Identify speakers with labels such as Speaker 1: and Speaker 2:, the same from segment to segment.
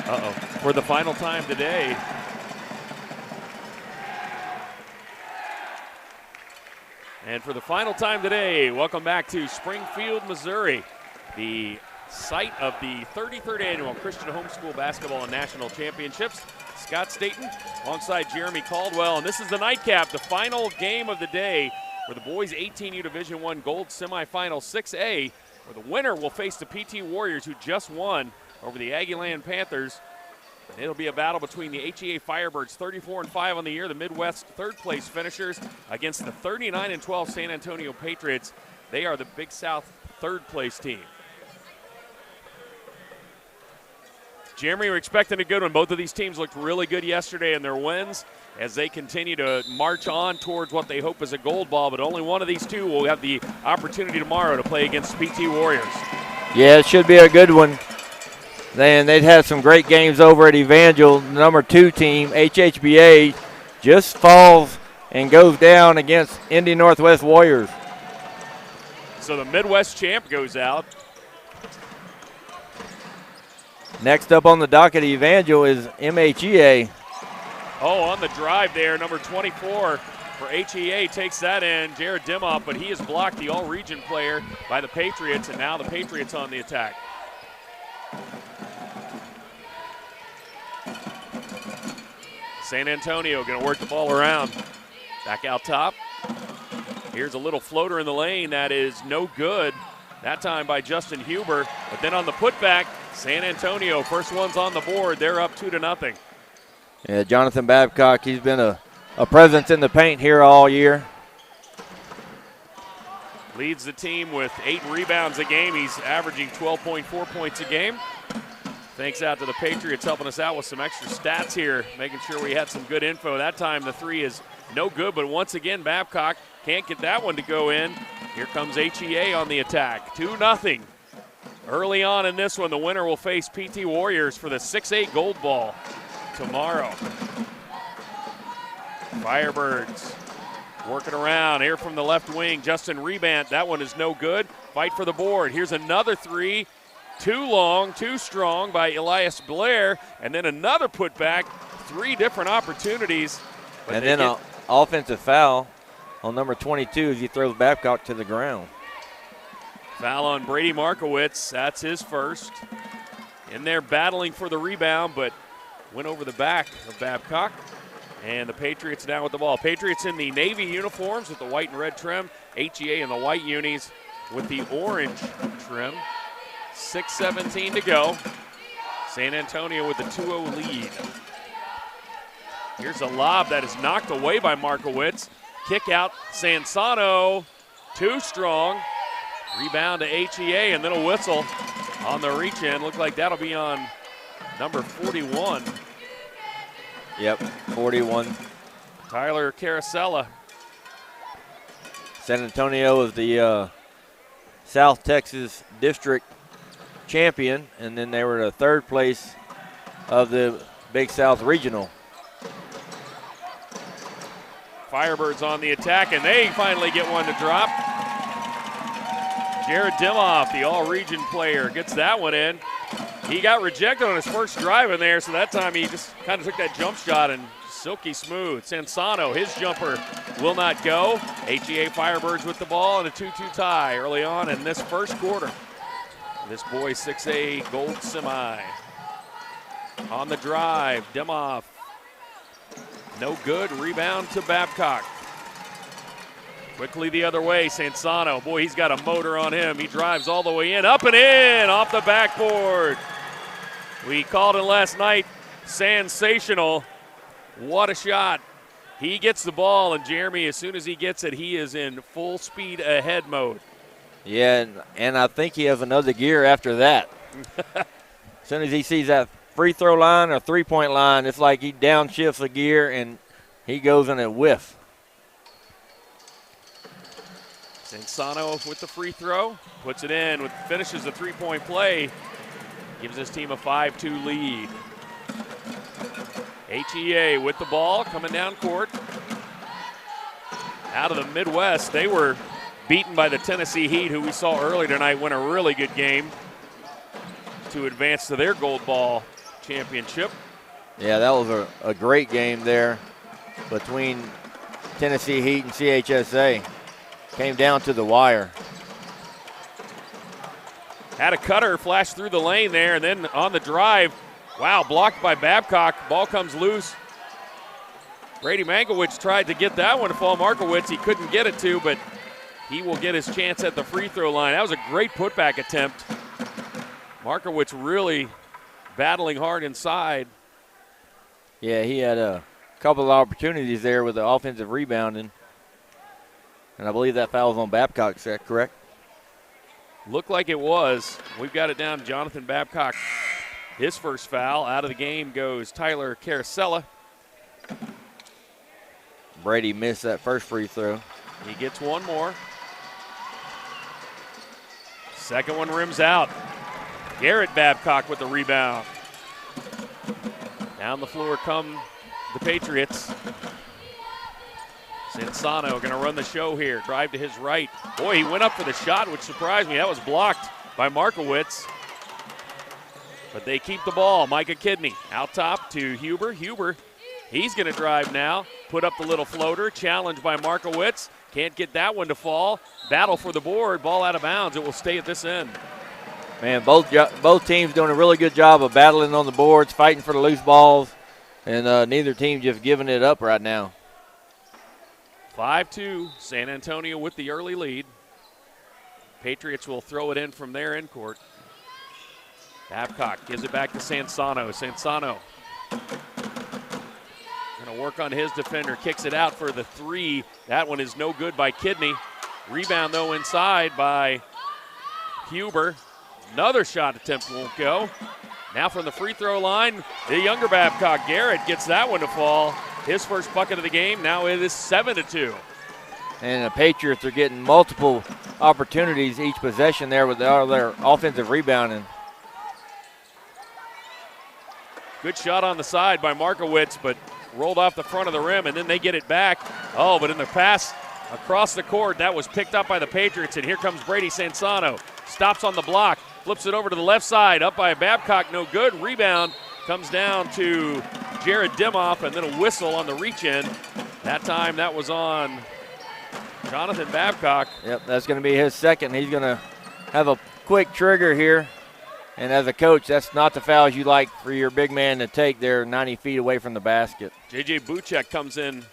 Speaker 1: For the final time today. And for the final time today, welcome back to Springfield, Missouri, the site of the 33rd Annual Christian Homeschool Basketball and National Championships. Scott Staten alongside Jeremy Caldwell, and this is the nightcap, the final game of the day for the boys 18U Division I Gold Semifinal 6A, where the winner will face the PT Warriors, who just won over the Aggieland Panthers. And it'll be a battle between the HEA Firebirds, 34-5 on the year, the Midwest third-place finishers, against the 39-12 San Antonio Patriots. They are the Big South third-place team. Jeremy, we're expecting a good one. Both of these teams looked really good yesterday in their wins as they continue to march on towards what they hope is a gold ball, but only one of these two will have the opportunity tomorrow to play against PT Warriors.
Speaker 2: Yeah, it should be a good one. They'd had some great games over at Evangel. The number 2 team, HHBA, just falls and goes down against Indy Northwest Warriors.
Speaker 1: So the Midwest champ goes out.
Speaker 2: Next up on the docket, Evangel, is MHEA.
Speaker 1: Oh, on the drive there, number 24 for HEA takes that in, Jared Dimoff, but he has blocked the all-region player by the Patriots, and now the Patriots on the attack. San Antonio going to work the ball around. Back out top. Here's a little floater in the lane that is no good. That time by Justin Huber. But then on the putback, San Antonio, first one's on the board. They're up 2-0.
Speaker 2: Yeah, Jonathan Babcock, he's been a presence in the paint here all year.
Speaker 1: Leads the team with 8 rebounds a game. He's averaging 12.4 points a game. Thanks out to the Patriots helping us out with some extra stats here, making sure we had some good info. That time the 3 is no good, but once again, Babcock can't get that one to go in. Here comes HEA on the attack, 2-0. Early on in this one, the winner will face PT Warriors for the 6A gold ball tomorrow. Firebirds working around here from the left wing. Justin Rebant, that one is no good. Fight for the board. Here's another 3. Too long, too strong by Elias Blair, and then another putback. 3 different opportunities.
Speaker 2: And then an offensive foul on number 22 as he throws Babcock to the ground.
Speaker 1: Foul on Brady Markowitz. That's his first. In there battling for the rebound, but went over the back of Babcock. And the Patriots now with the ball. Patriots in the navy uniforms with the white and red trim. HEA in the white unis with the orange trim. 6:17 to go. San Antonio with the 2-0 lead. Here's a lob that is knocked away by Markowitz. Kick out Sansano. Too strong. Rebound to HEA and then a whistle on the reach in. Look like that'll be on number 41.
Speaker 2: Yep, 41.
Speaker 1: Tyler Carasella.
Speaker 2: San Antonio is the South Texas District champion, and then they were the 3rd place of the Big South Regional.
Speaker 1: Firebirds on the attack, and they finally get one to drop. Jared Dimoff, the all-region player, gets that one in. He got rejected on his first drive in there, so that time he just kind of took that jump shot and silky smooth. Sansano, his jumper will not go. HEA Firebirds with the ball and a 2-2 tie early on in this first quarter. This boys 6A gold semi. On the drive, Dimoff. No good, rebound to Babcock. Quickly the other way, Sansano. Boy, he's got a motor on him. He drives all the way in, up and in, off the backboard. We called it last night, sensational. What a shot. He gets the ball, and Jeremy, as soon as he gets it, he is in full speed ahead mode.
Speaker 2: Yeah, and I think he has another gear after that. As soon as he sees that free throw line or three-point line, it's like he downshifts a gear and he goes in a whiff.
Speaker 1: Sansano with the free throw, puts it in, finishes the three-point play, gives his team a 5-2 lead. HEA with the ball, coming down court. Out of the Midwest, they were beaten by the Tennessee Heat, who we saw earlier tonight win a really good game to advance to their gold ball championship.
Speaker 2: Yeah, that was a great game there between Tennessee Heat and CHSA. Came down to the wire.
Speaker 1: Had a cutter flash through the lane there, and then on the drive, wow, blocked by Babcock. Ball comes loose. Brady Mankiewicz tried to get that one to fall. Markowitz, he couldn't get it to, but he will get his chance at the free throw line. That was a great putback attempt. Markowitz really battling hard inside.
Speaker 2: Yeah, he had a couple of opportunities there with the offensive rebounding. And I believe that foul was on Babcock, is that correct?
Speaker 1: Looked like it was. We've got it down to Jonathan Babcock. His first foul. Out of the game goes Tyler Carasella.
Speaker 2: Brady missed that first free throw.
Speaker 1: He gets one more. Second one rims out. Garrett Babcock with the rebound. Down the floor come the Patriots. Sansano going to run the show here. Drive to his right. Boy, he went up for the shot, which surprised me. That was blocked by Markowitz. But they keep the ball. Micah Kidney out top to Huber. Huber, he's going to drive now. Put up the little floater. Challenged by Markowitz. Can't get that one to fall. Battle for the board. Ball out of bounds. It will stay at this end.
Speaker 2: Man, both teams doing a really good job of battling on the boards, fighting for the loose balls, and neither team just giving it up right now.
Speaker 1: 5-2, San Antonio with the early lead. Patriots will throw it in from their end court. Babcock gives it back to Sansano. Sansano going to work on his defender, kicks it out for the three. That one is no good by Kidney. Rebound, though, inside by Huber. Another shot attempt won't go. Now from the free throw line, the younger Babcock. Garrett gets that one to fall. His first bucket of the game. Now it is 7-2.
Speaker 2: And the Patriots are getting multiple opportunities each possession there with their offensive rebounding.
Speaker 1: Good shot on the side by Markowitz, but rolled off the front of the rim, and then they get it back. Oh, but in the pass across the court, that was picked up by the Patriots, and here comes Brady Sansano. Stops on the block, flips it over to the left side, up by Babcock, no good. Rebound comes down to Jared Dimoff, and then a whistle on the reach in. That time that was on Jonathan Babcock.
Speaker 2: Yep, that's going to be his second. He's going to have a quick trigger here. And as a coach, that's not the fouls you like for your big man to take there 90 feet away from the basket.
Speaker 1: J.J. Buchek comes in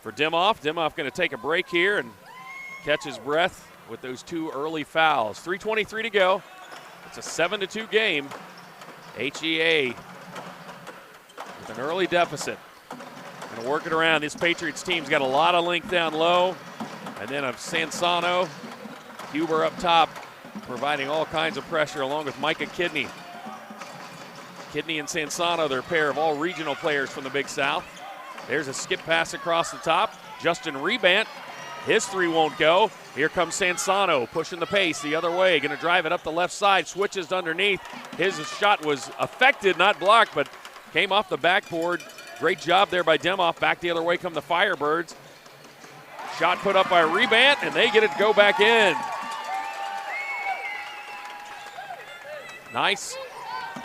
Speaker 1: for Dimoff. Dimoff going to take a break here and catch his breath with those two early fouls. 3:23 to go. It's a 7-2 game. HEA with an early deficit. Going to work it around. This Patriots team's got a lot of length down low. And then of Sansano, Huber up top, providing all kinds of pressure along with Micah Kidney. Kidney and Sansano, they're a pair of all regional players from the Big South. There's a skip pass across the top. Justin Rebant, his three won't go. Here comes Sansano pushing the pace the other way. Going to drive it up the left side, switches underneath. His shot was affected, not blocked, but came off the backboard. Great job there by Dimoff. Back the other way come the Firebirds. Shot put up by Rebant, and they get it to go back in. Nice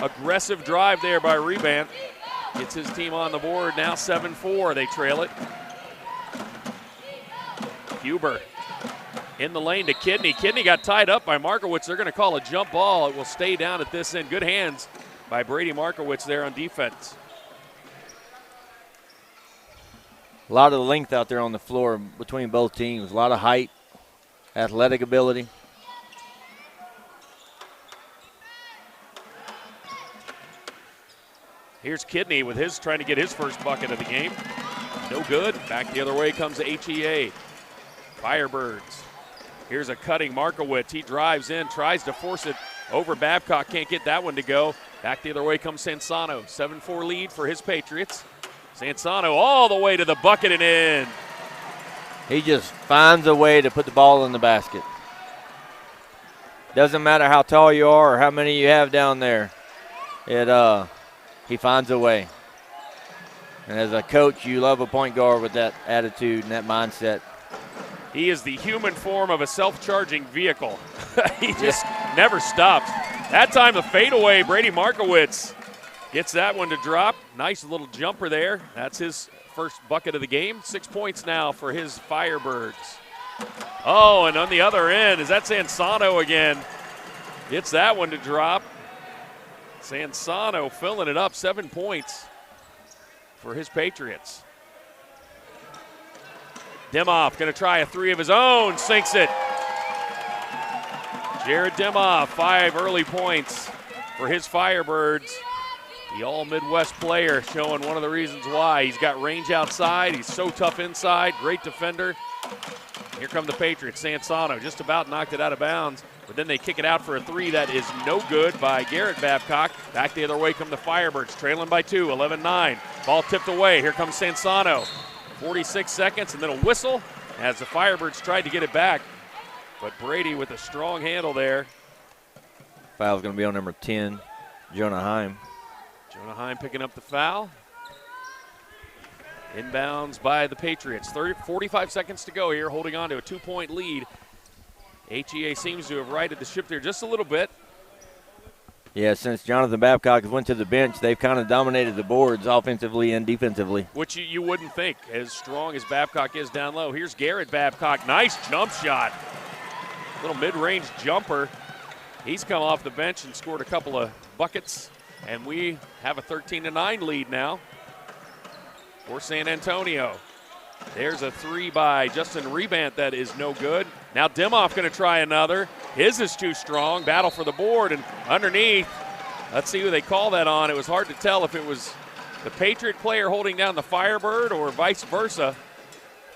Speaker 1: aggressive drive there by Rebant. Gets his team on the board. Now 7-4. They trail it. Huber in the lane to Kidney. Kidney got tied up by Markowitz. They're going to call a jump ball. It will stay down at this end. Good hands by Brady Markowitz there on defense.
Speaker 2: A lot of length out there on the floor between both teams. A lot of height, athletic ability.
Speaker 1: Here's Kidney with his trying to get his first bucket of the game. No good. Back the other way comes the HEA. Firebirds. Here's a cutting Markowitz. He drives in, tries to force it over Babcock. Can't get that one to go. Back the other way comes Sansano. 7-4 lead for his Patriots. Sansano all the way to the bucket and in.
Speaker 2: He just finds a way to put the ball in the basket. Doesn't matter how tall you are or how many you have down there. He finds a way. And as a coach, you love a point guard with that attitude and that mindset.
Speaker 1: He is the human form of a self-charging vehicle. He just never stops. That time the fadeaway, Brady Markowitz Gets that one to drop. Nice little jumper there. That's his first bucket of the game. 6 points now for his Firebirds. Oh, and on the other end, is that Sansano again? Gets that one to drop. Sansano filling it up, 7 points for his Patriots. Dimoff going to try a three of his own, sinks it. Jared Dimoff, 5 early points for his Firebirds. The all-Midwest player showing one of the reasons why. He's got range outside. He's so tough inside. Great defender. Here come the Patriots. Sansano just about knocked it out of bounds, but then they kick it out for a three that is no good by Garrett Babcock. Back the other way come the Firebirds, trailing by 2, 11-9. Ball tipped away. Here comes Sansano. 46 seconds and then a whistle as the Firebirds tried to get it back, but Brady with a strong handle there.
Speaker 2: Foul's going to be on number 10, Jonah Heim.
Speaker 1: Jonah Heim picking up the foul. Inbounds by the Patriots. 45 seconds to go here, holding on to a 2-point lead. HEA seems to have righted the ship there just a little bit.
Speaker 2: Yeah, since Jonathan Babcock went to the bench, they've kind of dominated the boards offensively and defensively.
Speaker 1: Which you wouldn't think, as strong as Babcock is down low. Here's Garrett Babcock. Nice jump shot. Little mid-range jumper. He's come off the bench and scored a couple of buckets. And we have a 13-9 lead now for San Antonio. There's a three by Justin Rebant that is no good. Now Dimoff going to try another. His is too strong. Battle for the board and underneath. Let's see who they call that on. It was hard to tell if it was the Patriot player holding down the Firebird or vice versa.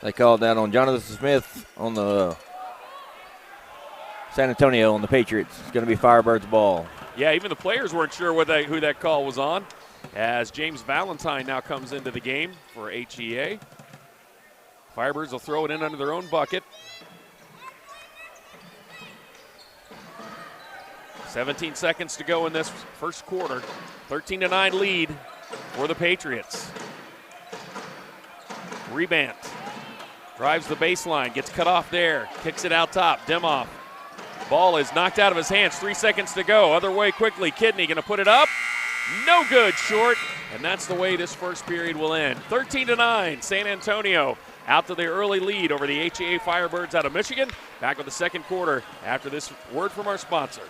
Speaker 2: They called that on Jonathan Smith on the San Antonio on the Patriots. It's going to be Firebirds ball.
Speaker 1: Yeah, even the players weren't sure who that call was on, as James Valentine now comes into the game for HEA. Firebirds will throw it in under their own bucket. 17 seconds to go in this first quarter. 13-9 lead for the Patriots. Rebant drives the baseline, gets cut off there, kicks it out top. Dimoff. Ball is knocked out of his hands. 3 seconds to go. Other way quickly. Kidney going to put it up. No good, short. And that's the way this first period will end. 13-9, San Antonio out to their early lead over the HEA Firebirds out of Michigan. Back with the second quarter after this word from our sponsor.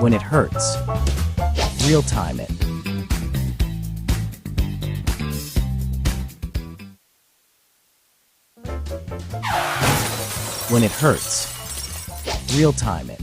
Speaker 3: When it hurts, real time it. When it hurts, real time it.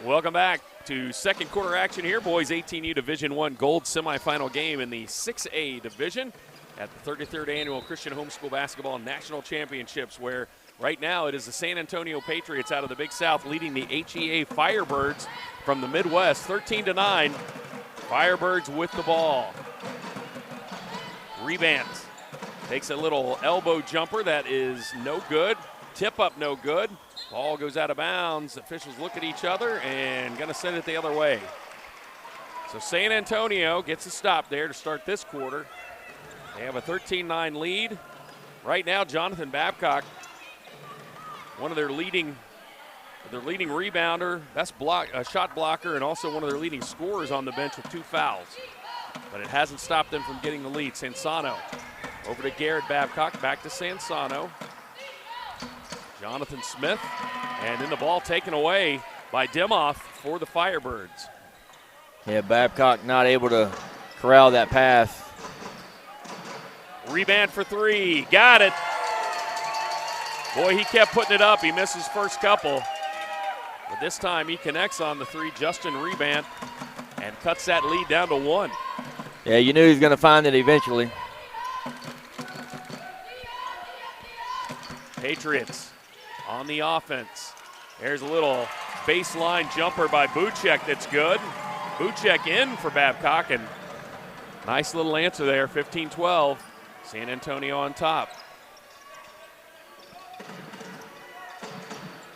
Speaker 1: Welcome back to second quarter action here. Boys 18U Division I Gold semifinal game in the 6A division at the 33rd Annual Christian Homeschool Basketball National Championships, where right now it is the San Antonio Patriots out of the Big South leading the HEA Firebirds from the Midwest 13-9. Firebirds with the ball. Rebant takes a little elbow jumper that is no good. Tip up no good. Ball goes out of bounds. Officials look at each other and going to send it the other way. So San Antonio gets a stop there to start this quarter. They have a 13-9 lead. Right now, Jonathan Babcock, one of their leading rebounder, best shot blocker, and also one of their leading scorers on the bench with 2 fouls. But it hasn't stopped them from getting the lead. Sansano over to Garrett Babcock, back to Sansano. Jonathan Smith, and then the ball taken away by Demoff for the Firebirds.
Speaker 2: Yeah, Babcock not able to corral that pass.
Speaker 1: Rebound for three, got it. Boy, he kept putting it up. He missed his first couple. But this time he connects on the three, Justin Rebound, and cuts that lead down to 1.
Speaker 2: Yeah, you knew he was going to find it eventually.
Speaker 1: Patriots on the offense. There's a little baseline jumper by Buchek that's good. Buchek in for Babcock, and nice little answer there, 15-12. San Antonio on top.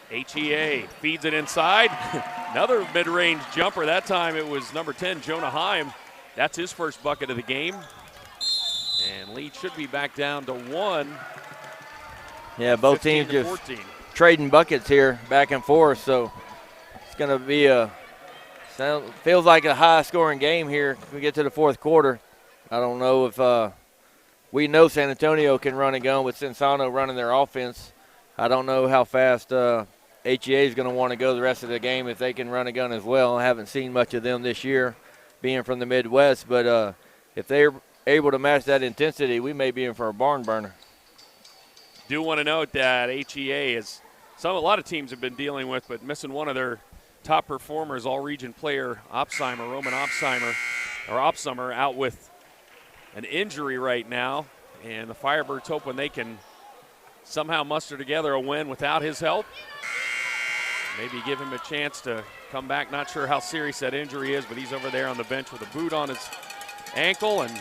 Speaker 1: HEA feeds it inside. Another mid-range jumper. That time it was number 10, Jonah Heim. That's his first bucket of the game. And lead should be back down to 1.
Speaker 2: Yeah, both teams just
Speaker 1: 14.
Speaker 2: Trading buckets here back and forth, so it's going to be feels like a high-scoring game here when we get to the fourth quarter. I don't know if we know San Antonio can run and gun with Cinsano running their offense. I don't know how fast HEA is going to want to go the rest of the game if they can run a gun as well. I haven't seen much of them this year being from the Midwest, but if they're able to match that intensity, we may be in for a barn burner.
Speaker 1: Do want to note that HEA is a lot of teams have been dealing with, but missing one of their top performers, all-region player Roman Opsheimer, out with an injury right now, and the Firebirds hoping they can somehow muster together a win without his help. Maybe give him a chance to come back. Not sure how serious that injury is, but he's over there on the bench with a boot on his ankle and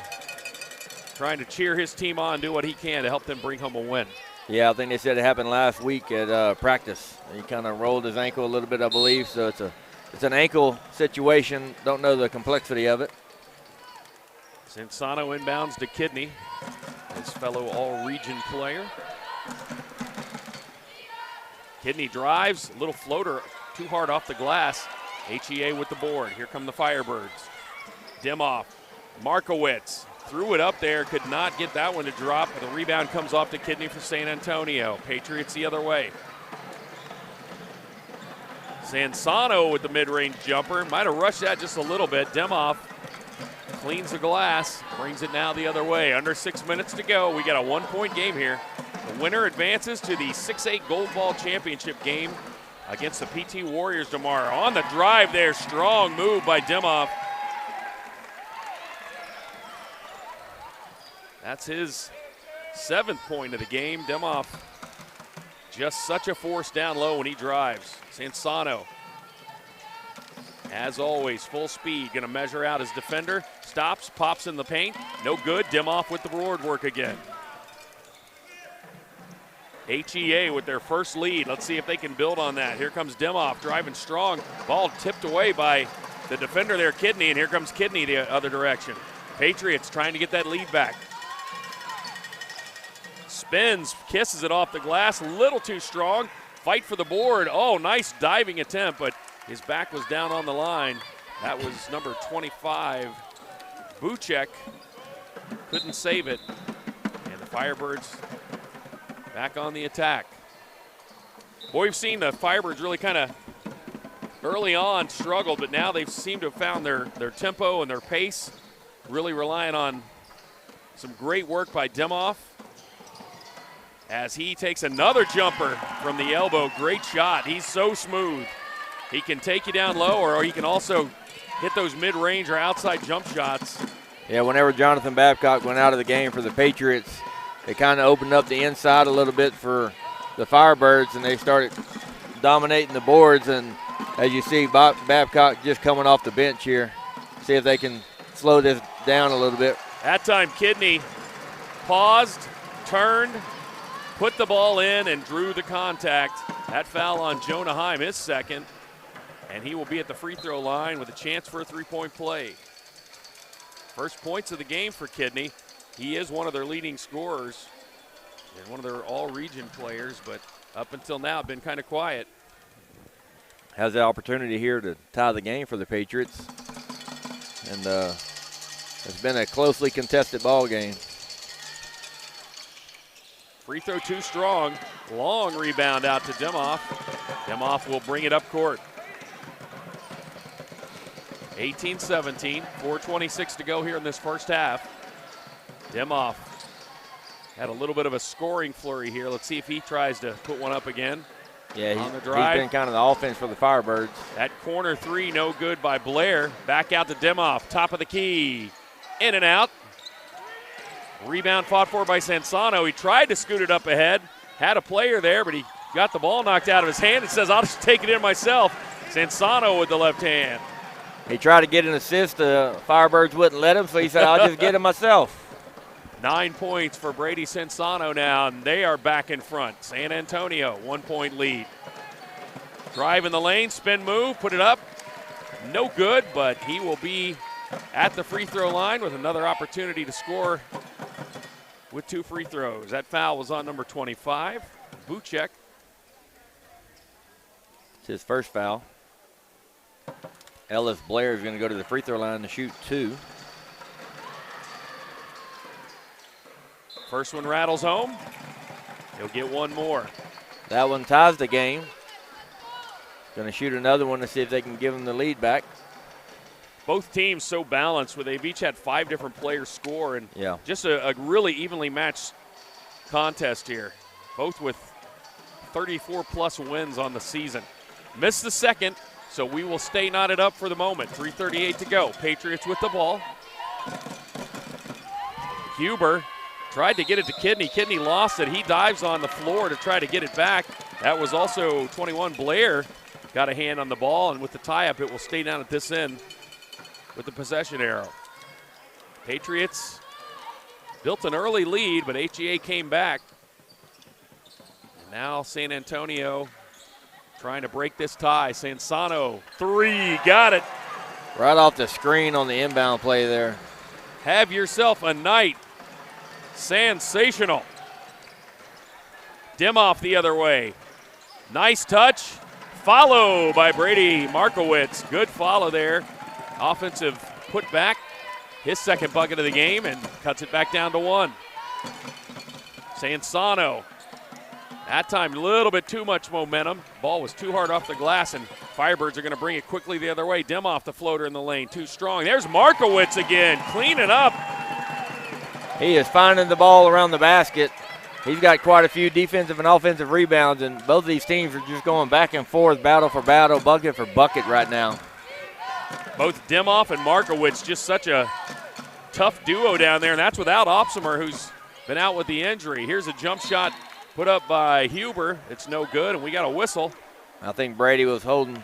Speaker 1: trying to cheer his team on, do what he can to help them bring home a win.
Speaker 2: Yeah, I think they said it happened last week at practice. He kind of rolled his ankle a little bit, I believe, so it's an ankle situation. Don't know the complexity of it.
Speaker 1: Cinsano inbounds to Kidney, his fellow all-region player. Kidney drives, little floater too hard off the glass. HEA with the board. Here come the Firebirds. Demoff, Markowitz threw it up there, could not get that one to drop. The rebound comes off to Kidney for San Antonio. Patriots the other way. Cinsano with the mid-range jumper. Might have rushed that just a little bit. Demoff cleans the glass, brings it now the other way. Under 6 minutes to go. We got a 1-point game here. The winner advances to the 6A Gold Ball Championship game against the PT Warriors tomorrow. On the drive there, strong move by Demoff. That's his 7th point of the game. Demoff just such a force down low when he drives. Cinsano, as always, full speed, gonna measure out his defender. Stops, pops in the paint, no good. Demoff with the board work again. HEA with their first lead. Let's see if they can build on that. Here comes Demoff driving strong. Ball tipped away by the defender there, Kidney, and here comes Kidney the other direction. Patriots trying to get that lead back. Spins, kisses it off the glass, a little too strong. Fight for the board. Oh, nice diving attempt, but his back was down on the line. That was number 25, Buchek. Couldn't save it. And the Firebirds back on the attack. Boy, we've seen the Firebirds really kind of early on struggled, but now they seem to have found their tempo and their pace, really relying on some great work by Demoff as he takes another jumper from the elbow. Great shot. He's so smooth. He can take you down low, or he can also hit those mid-range or outside jump shots.
Speaker 2: Yeah, whenever Jonathan Babcock went out of the game for the Patriots, they kind of opened up the inside a little bit for the Firebirds, and they started dominating the boards. And as you see, Babcock just coming off the bench here. See if they can slow this down a little bit.
Speaker 1: That time, Kidney paused, turned, put the ball in, and drew the contact. That foul on Jonah Heim, his second, and he will be at the free throw line with a chance for a three-point play. First points of the game for Kidney. He is one of their leading scorers and one of their all-region players, but up until now been kind of quiet.
Speaker 2: Has the opportunity here to tie the game for the Patriots. And it's been a closely contested ball game.
Speaker 1: Free throw too strong. Long rebound out to Demoff. Demoff will bring it up court. 18-17, 4:26 to go here in this first half. Demoff had a little bit of a scoring flurry here. Let's see if he tries to put one up again.
Speaker 2: Yeah,
Speaker 1: on the drive.
Speaker 2: He's been kind of the offense for the Firebirds.
Speaker 1: That corner three, no good by Blair. Back out to Demoff, top of the key. In and out. Rebound fought for by Sansano. He tried to scoot it up ahead. Had a player there, but he got the ball knocked out of his hand and says, I'll just take it in myself. Sansano with the left hand.
Speaker 2: He tried to get an assist. The Firebirds wouldn't let him, so he said, I'll just get it myself.
Speaker 1: 9 points for Brady Sansano now, and they are back in front. San Antonio, 1 point lead. Drive in the lane, spin move, put it up. No good, but he will be at the free throw line with another opportunity to score with 2 free throws. That foul was on number 25, Buchek.
Speaker 2: It's his first foul. Ellis Blair is going to go to the free throw line to shoot 2.
Speaker 1: First one rattles home. He'll get one more.
Speaker 2: That one ties the game. Going to shoot another one to see if they can give him the lead back.
Speaker 1: Both teams so balanced where they've each had 5 different players score, and
Speaker 2: yeah,
Speaker 1: just a really evenly matched contest here. Both with 34-plus wins on the season. Missed the second, so we will stay knotted up for the moment. 3:38 to go. Patriots with the ball. Huber tried to get it to Kidney. Kidney lost it. He dives on the floor to try to get it back. That was also 21 Blair. Got a hand on the ball, and with the tie-up, it will stay down at this end with the possession arrow. Patriots built an early lead, but HEA came back. And now San Antonio trying to break this tie. Sansano, 3, got it.
Speaker 2: Right off the screen on the inbound play there.
Speaker 1: Have yourself a night. Sensational. Demoff the other way. Nice touch. Follow by Brady Markowitz. Good follow there. Offensive putback. His second bucket of the game and cuts it back down to 1. Sansano. That time a little bit too much momentum. Ball was too hard off the glass, and Firebirds are going to bring it quickly the other way. Demoff the floater in the lane. Too strong. There's Markowitz again. Cleaning up.
Speaker 2: He is finding the ball around the basket. He's got quite a few defensive and offensive rebounds, and both of these teams are just going back and forth, battle for battle, bucket for bucket right now.
Speaker 1: Both Demoff and Markowitz, just such a tough duo down there, and that's without Opsimer, who's been out with the injury. Here's a jump shot put up by Huber. It's no good, and we got a whistle.
Speaker 2: I think Brady was holding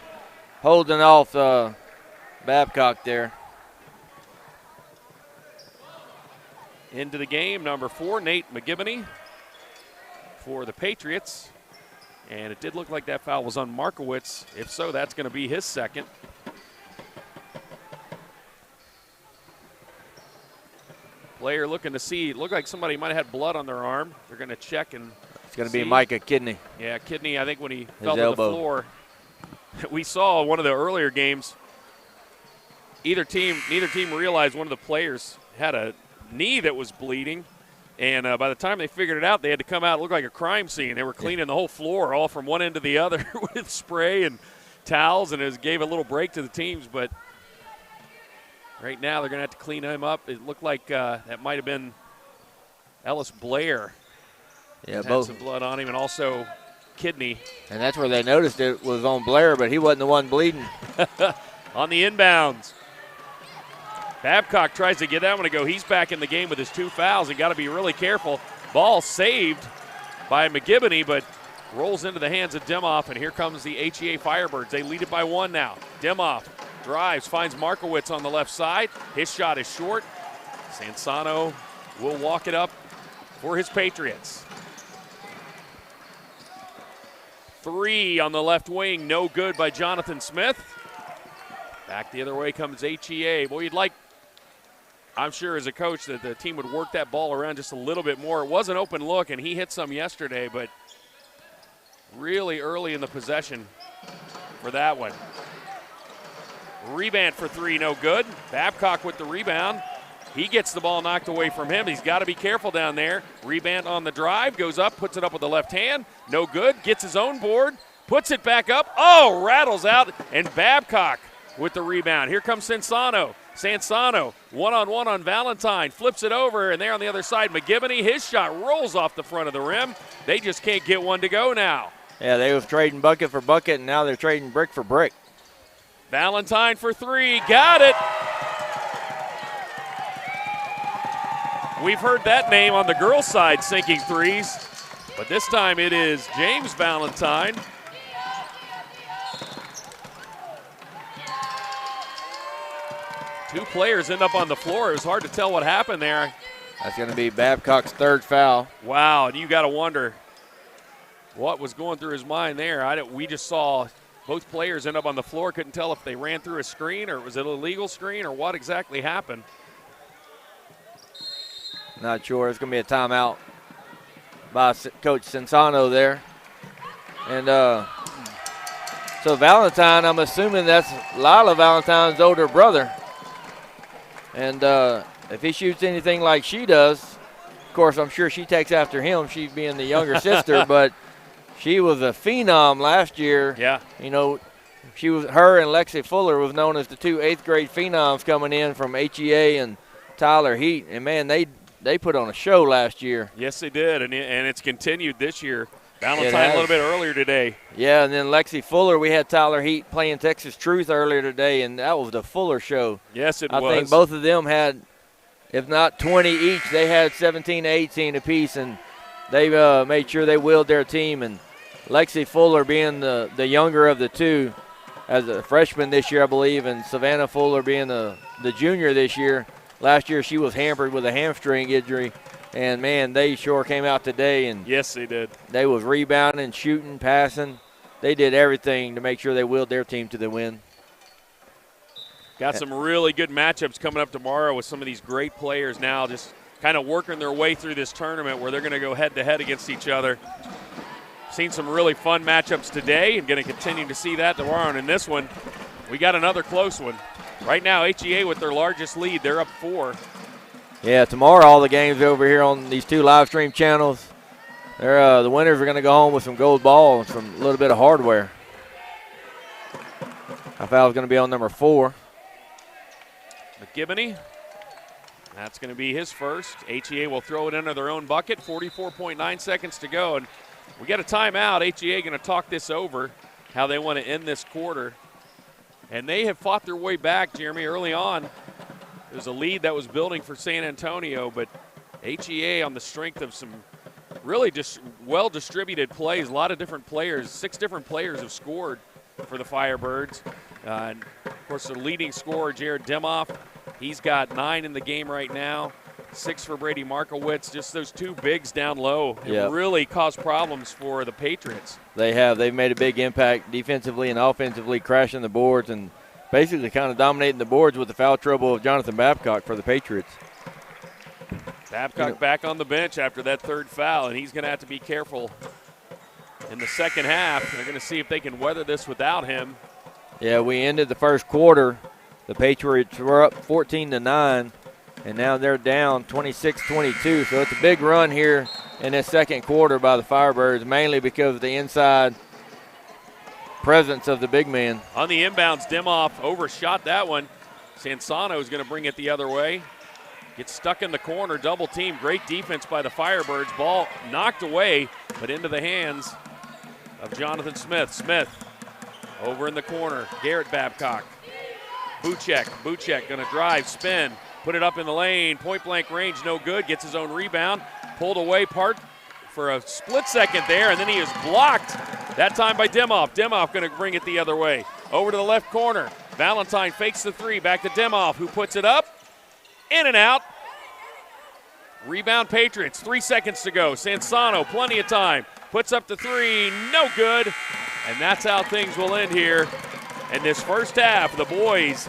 Speaker 2: off Babcock there.
Speaker 1: Into the game, number 4, Nate McGibney for the Patriots. And it did look like that foul was on Markowitz. If so, that's going to be his second. Player looking to see, it looked like somebody might have had blood on their arm. They're going to check and
Speaker 2: it's going to be Micah Kidney.
Speaker 1: Yeah, Kidney, I think when he fell to the floor. We saw one of the earlier games, neither team realized one of the players had a knee that was bleeding, and by the time they figured it out, they had to come out. It looked like a crime scene. They were cleaning the whole floor, all from one end to the other with spray and towels, and it gave a little break to the teams. But right now they're going to have to clean him up. It looked like that might have been Ellis Blair.
Speaker 2: Yeah,
Speaker 1: had
Speaker 2: both
Speaker 1: some blood on him, and also Kidney.
Speaker 2: And that's where they noticed it was on Blair, but he wasn't the one bleeding.
Speaker 1: On the inbounds. Babcock tries to get that one to go. He's back in the game with his 2 fouls and got to be really careful. Ball saved by McGibney, but rolls into the hands of Demoff, and here comes the HEA Firebirds. They lead it by 1 now. Demoff drives, finds Markowitz on the left side. His shot is short. Sansano will walk it up for his Patriots. 3 on the left wing, no good by Jonathan Smith. Back the other way comes HEA. Boy, you'd like, I'm sure as a coach, that the team would work that ball around just a little bit more. It was an open look, and he hit some yesterday, but really early in the possession for that one. Rebound for 3, no good. Babcock with the rebound. He gets the ball knocked away from him. He's got to be careful down there. Rebound on the drive, goes up, puts it up with the left hand. No good, gets his own board, puts it back up. Oh, rattles out, and Babcock with the rebound. Here comes Sansano. Sansano, one-on-one on Valentine, flips it over, and there on the other side, McGivney, his shot rolls off the front of the rim. They just can't get one to go now.
Speaker 2: Yeah, they was trading bucket for bucket, and now they're trading brick for brick.
Speaker 1: Valentine for three, got it. We've heard that name on the girls' side sinking threes, but this time it is James Valentine. Two players end up on the floor. It was hard to tell what happened there.
Speaker 2: That's going to be Babcock's third foul.
Speaker 1: Wow, and you got to wonder what was going through his mind there. We just saw both players end up on the floor. Couldn't tell if they ran through a screen or was it an illegal screen or what exactly happened.
Speaker 2: Not sure. It's going to be a timeout by Coach Sansano there. And so Valentine, I'm assuming that's Lila Valentine's older brother. And if he shoots anything like she does, of course, I'm sure she takes after him, she being the younger sister, but she was a phenom last year.
Speaker 1: Yeah.
Speaker 2: You know, her and Lexi Fuller was known as the two 8th grade phenoms coming in from HEA and Tyler Heat. And, man, they put on a show last year.
Speaker 1: Yes, they did, and it's continued this year. Valentine a little bit earlier today.
Speaker 2: Yeah, and then Lexi Fuller, we had Tyler Heat playing Texas Truth earlier today, and that was the Fuller show.
Speaker 1: Yes, it was.
Speaker 2: I think both of them had, if not 20 each, they had 17 to 18 apiece, and they made sure they willed their team. And Lexi Fuller being the younger of the two as a freshman this year, I believe, and Savannah Fuller being the junior this year. Last year she was hampered with a hamstring injury. And, man, they sure came out today. And
Speaker 1: yes, they did.
Speaker 2: They was rebounding, shooting, passing. They did everything to make sure they willed their team to the win.
Speaker 1: Got some really good matchups coming up tomorrow with some of these great players now just kind of working their way through this tournament where they're going to go head-to-head against each other. Seen some really fun matchups today and going to continue to see that tomorrow. And in this one, we got another close one. Right now, HEA with their largest lead. They're up 4.
Speaker 2: Yeah, tomorrow all the games over here on these two live stream channels. The winners are going to go home with some gold ball and some little bit of hardware. I foul is going to be on number 4.
Speaker 1: McGivney. That's going to be his first. HEA will throw it into their own bucket. 44.9 seconds to go. And we got a timeout. HEA going to talk this over, how they want to end this quarter. And they have fought their way back, Jeremy, early on. It was a lead that was building for San Antonio, but HEA on the strength of some really just well-distributed plays, a lot of different players, 6 different players have scored for the Firebirds. And, of course, the leading scorer, Jared Demoff, he's got 9 in the game right now, 6 for Brady Markowitz. Just those 2 bigs down low have really caused problems for the Patriots.
Speaker 2: They have. They've made a big impact defensively and offensively, crashing the boards and basically kind of dominating the boards with the foul trouble of Jonathan Babcock for the Patriots.
Speaker 1: Babcock back on the bench after that 3rd foul, and he's going to have to be careful in the second half. They're going to see if they can weather this without him.
Speaker 2: Yeah, we ended the first quarter. The Patriots were up 14-9, and now they're down 26-22. So it's a big run here in this second quarter by the Firebirds, mainly because of the inside presence of the big man.
Speaker 1: On the inbounds, Demoff overshot that one. Sansano is going to bring it the other way. Gets stuck in the corner, double team. Great defense by the Firebirds. Ball knocked away, but into the hands of Jonathan Smith. Smith over in the corner. Garrett Babcock. Buchek going to drive, spin, put it up in the lane. Point blank range, no good. Gets his own rebound. Pulled away part for a split second there, and then he is blocked. That time by Demoff. Demoff going to bring it the other way. Over to the left corner. Valentine fakes the 3. Back to Demoff, who puts it up. In and out. Rebound Patriots. 3 seconds to go. Sansano, plenty of time. Puts up the 3. No good. And that's how things will end here in this first half. The boys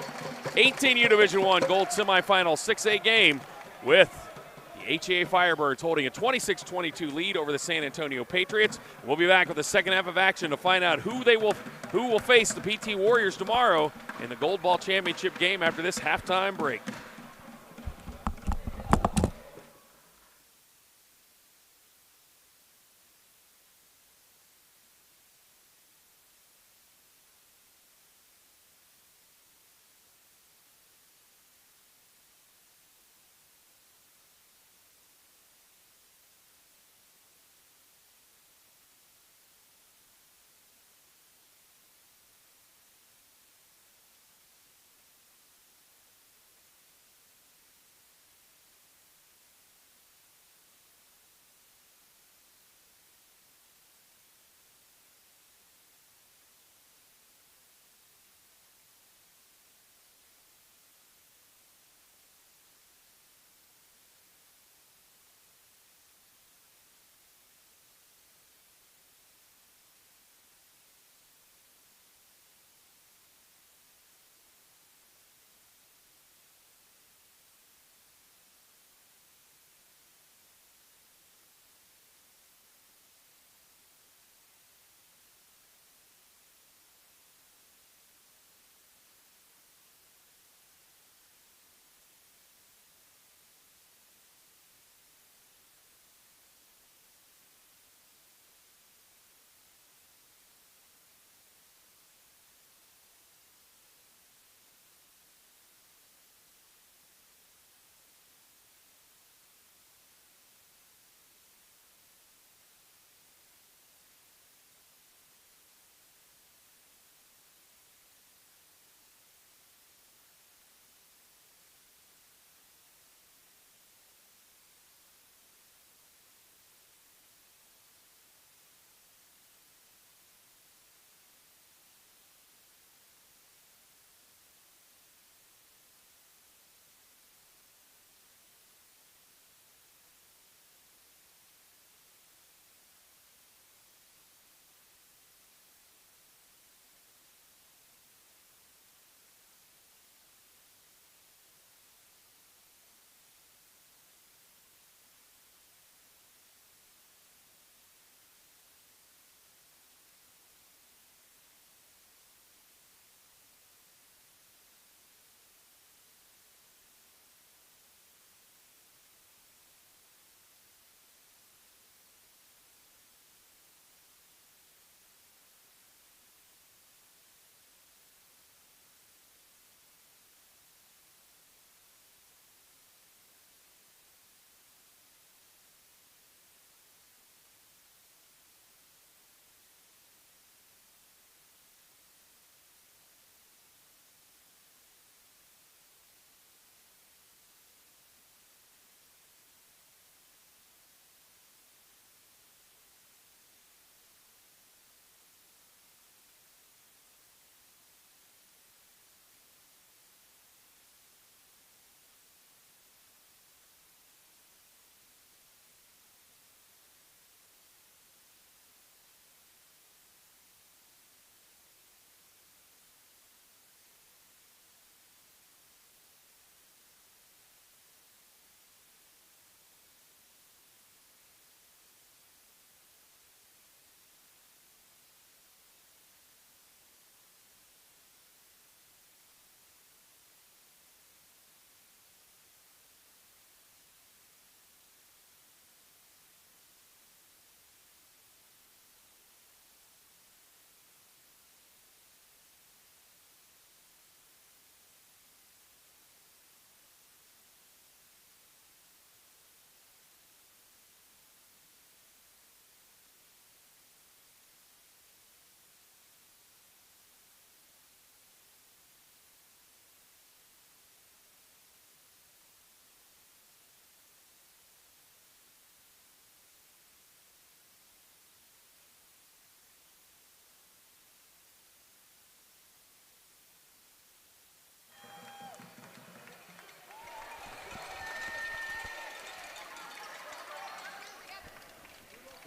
Speaker 1: 18U Division I Gold Semifinal 6A game with the HEA Firebirds holding a 26-22 lead over the San Antonio Patriots. We'll be back with the second half of action to find out who will face the PT Warriors tomorrow in the Gold Ball Championship game after this halftime break.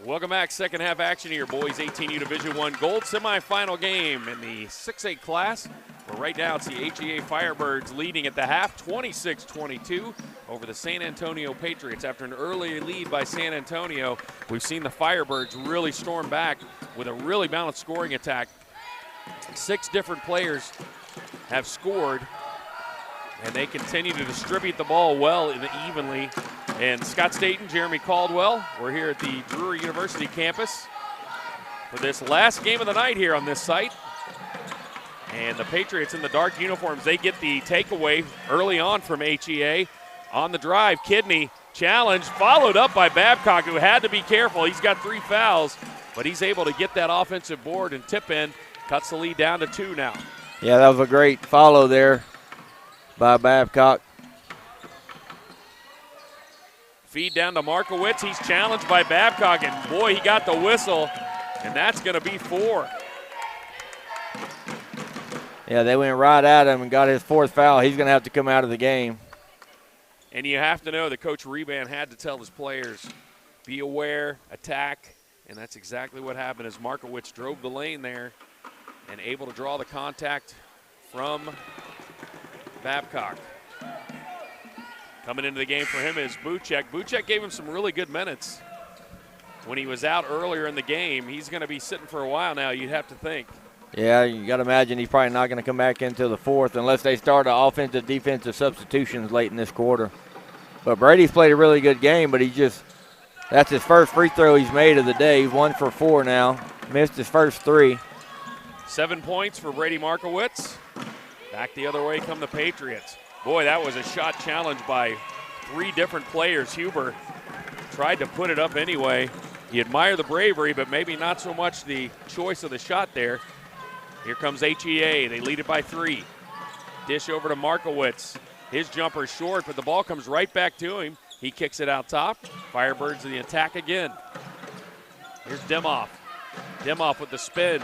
Speaker 1: Welcome back. Second half action here, boys. 18U Division I Gold semifinal game in the 6A class. Where right now it's the HEA Firebirds leading at the half, 26-22 over the San Antonio Patriots. After an early lead by San Antonio, we've seen the Firebirds really storm back with a really balanced scoring attack. 6 different players have scored, and they continue to distribute the ball well and evenly. And Scott Staten, Jeremy Caldwell, we're here at the Drury University campus for this last game of the night here on this site. And the Patriots in the dark uniforms, they get the takeaway early on from HEA. On the drive, Kidney challenge, followed up by Babcock, who had to be careful. He's got 3 fouls, but he's able to get that offensive board and tip in. Cuts the lead down to 2 now.
Speaker 2: Yeah, that was a great follow there by Babcock.
Speaker 1: Feed down to Markowitz. He's challenged by Babcock, and boy, he got the whistle, and that's going to be 4.
Speaker 2: Yeah, they went right at him and got his 4th foul. He's going to have to come out of the game.
Speaker 1: And you have to know that Coach Reban had to tell his players, be aware, attack, and that's exactly what happened as Markowitz drove the lane there and able to draw the contact from Babcock. Coming into the game for him is Buchek. Buchek gave him some really good minutes when he was out earlier in the game. He's going to be sitting for a while now, you'd have to think.
Speaker 2: Yeah, you got to imagine he's probably not going to come back until the 4th unless they start offensive, defensive substitutions late in this quarter. But Brady's played a really good game, but that's his first free throw he's made of the day. He's 1 for 4 now. Missed his first 3.
Speaker 1: 7 points for Brady Markowitz. Back the other way come the Patriots. Boy, that was a shot challenge by 3 different players. Huber tried to put it up anyway. You admire the bravery, but maybe not so much the choice of the shot there. Here comes HEA. They lead it by 3. Dish over to Markowitz. His jumper's short, but the ball comes right back to him. He kicks it out top. Firebirds in the attack again. Here's Demoff. Demoff with the spin.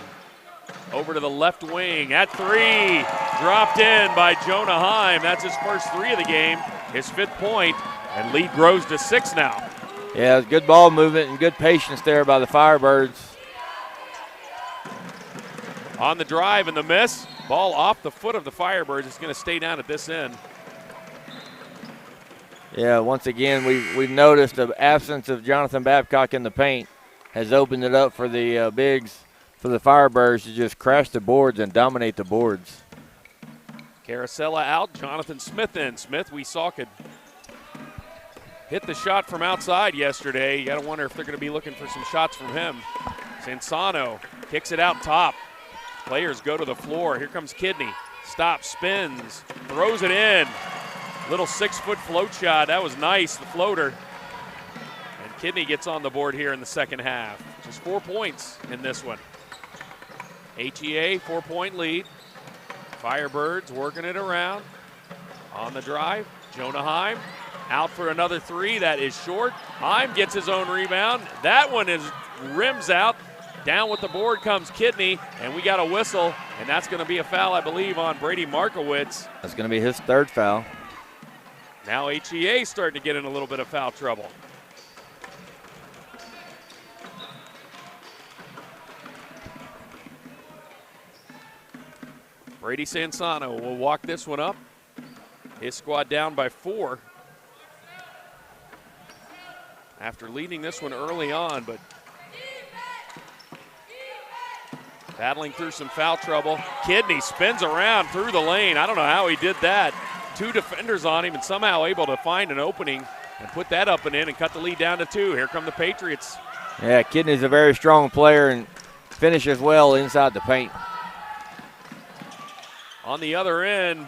Speaker 1: Over to the left wing at 3. Dropped in by Jonah Heim. That's his first 3 of the game, his 5th point, and lead grows to 6 now.
Speaker 2: Yeah, good ball movement and good patience there by the Firebirds.
Speaker 1: On the drive and the miss. Ball off the foot of the Firebirds. It's going to stay down at this end.
Speaker 2: Yeah, once again, we've noticed the absence of Jonathan Babcock in the paint has opened it up for the bigs, for the Firebirds to just crash the boards and dominate the boards.
Speaker 1: Carosella out, Jonathan Smith in. Smith, we saw, could hit the shot from outside yesterday. You got to wonder if they're going to be looking for some shots from him. Sansano kicks it out top. Players go to the floor. Here comes Kidney. Stops, spins, throws it in. Little 6-foot float shot. That was nice, the floater. And Kidney gets on the board here in the second half. Just 4 points in this one. HEA, 4-point lead. Firebirds working it around. On the drive, Jonah Heim out for another 3. That is short. Heim gets his own rebound. That one is rims out. Down with the board comes Kidney, and we got a whistle, and that's going to be a foul, I believe, on Brady Markowitz.
Speaker 2: That's going to be his 3rd foul.
Speaker 1: Now HEA starting to get in a little bit of foul trouble. Brady Sansano will walk this one up. His squad down by 4 after leading this one early on, but battling through some foul trouble. Kidney spins around through the lane. I don't know how he did that. 2 defenders on him and somehow able to find an opening and put that up and in and cut the lead down to 2. Here come the Patriots.
Speaker 2: Yeah, Kidney's a very strong player and finishes well inside the paint.
Speaker 1: On the other end,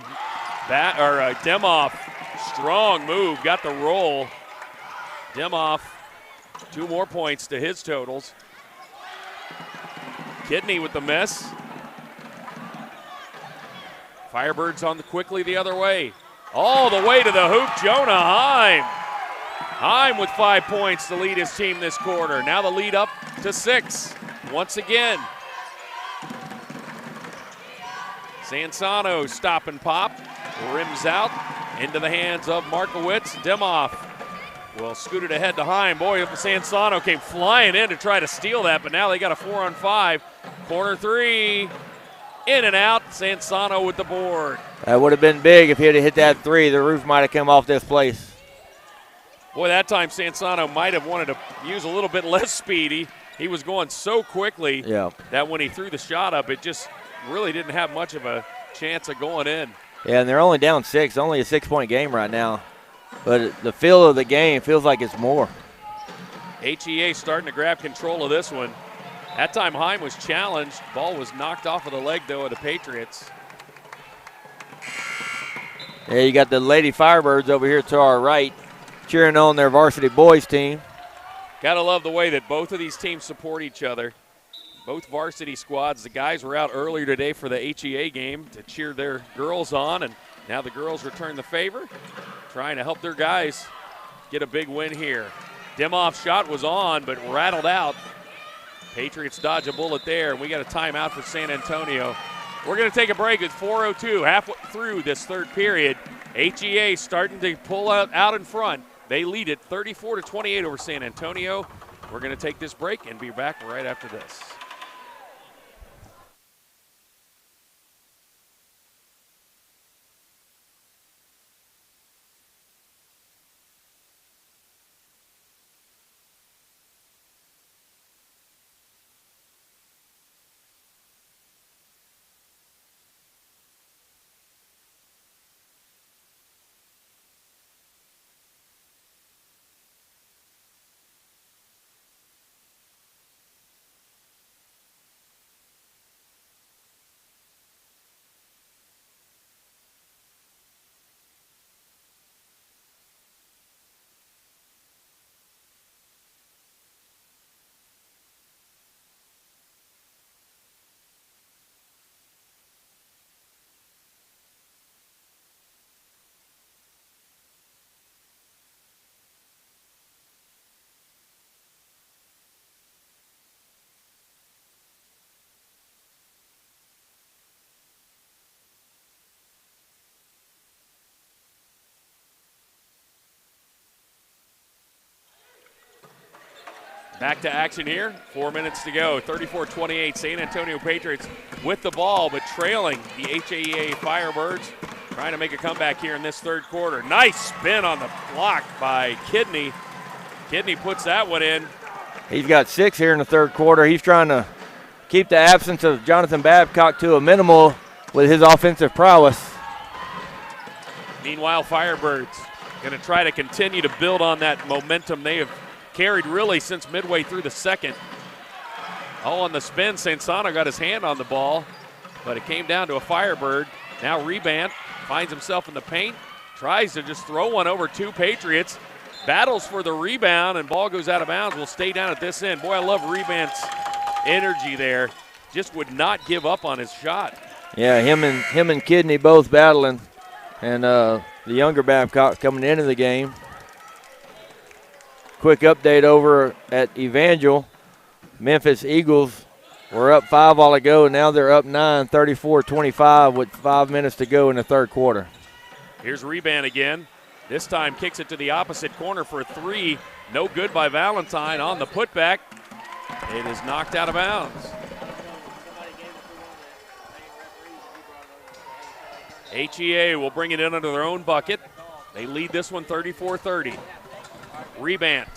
Speaker 1: Demoff, strong move, got the roll. Demoff, 2 more points to his totals. Kidney with the miss. Firebirds on the quickly the other way. All the way to the hoop, Jonah Heim. Heim with 5 points to lead his team this quarter. Now the lead up to 6 once again. Sansano stop and pop. Rims out into the hands of Markowitz. Demoff will scoot it ahead to Heim. Boy, Sansano came flying in to try to steal that, but now they got a 4-on-5. Corner three, in and out. Sansano with the board.
Speaker 2: That would have been big if he had hit that three. The roof might have come off this place.
Speaker 1: Boy, that time Sansano might have wanted to use a little bit less speed. He was going so quickly that when he threw the shot up, it just really didn't have much of a chance of going in.
Speaker 2: Yeah, and they're only down 6, only a 6-point game right now. But the feel of the game feels like it's more.
Speaker 1: HEA starting to grab control of this one. That time Heim was challenged. Ball was knocked off of the leg, though, of the Patriots.
Speaker 2: Yeah, you got the Lady Firebirds over here to our right cheering on their varsity boys team.
Speaker 1: Gotta love the way that both of these teams support each other. Both varsity squads. The guys were out earlier today for the HEA game to cheer their girls on, and now the girls return the favor, trying to help their guys get a big win here. Dimoff's shot was on, but rattled out. Patriots dodge a bullet there, and we got a timeout for San Antonio. We're going to take a break at 4:02, halfway through this third period. HEA starting to pull out in front. They lead it 34-28 over San Antonio. We're going to take this break and be back right after this. Back to action here. 4 minutes to go. 34-28. San Antonio Patriots with the ball, but trailing the HEA Firebirds. Trying to make a comeback here in this third quarter. Nice spin on the block by Kidney. Kidney puts that one in.
Speaker 2: He's got 6 here in the third quarter. He's trying to keep the absence of Jonathan Babcock to a minimal with his offensive prowess.
Speaker 1: Meanwhile, Firebirds going to try to continue to build on that momentum they have carried really since midway through the second. Oh, on the spin, Sansano got his hand on the ball, but it came down to a Firebird. Now Rebant finds himself in the paint, tries to just throw one over two Patriots, battles for the rebound, and ball goes out of bounds. Will stay down at this end. Boy, I love Rebant's energy there. Just would not give up on his shot.
Speaker 2: Yeah, him and Kidney both battling, and the younger Babcock coming into the game. Quick update over at Evangel. Memphis Eagles were up 5 while ago, and now they're up 9, 34-25 with 5 minutes to go in the third quarter.
Speaker 1: Here's Rebant again. This time kicks it to the opposite corner for a three. No good by Valentine on the putback. It is knocked out of bounds. HEA will bring it in under their own bucket. They lead this one 34-30. Rebant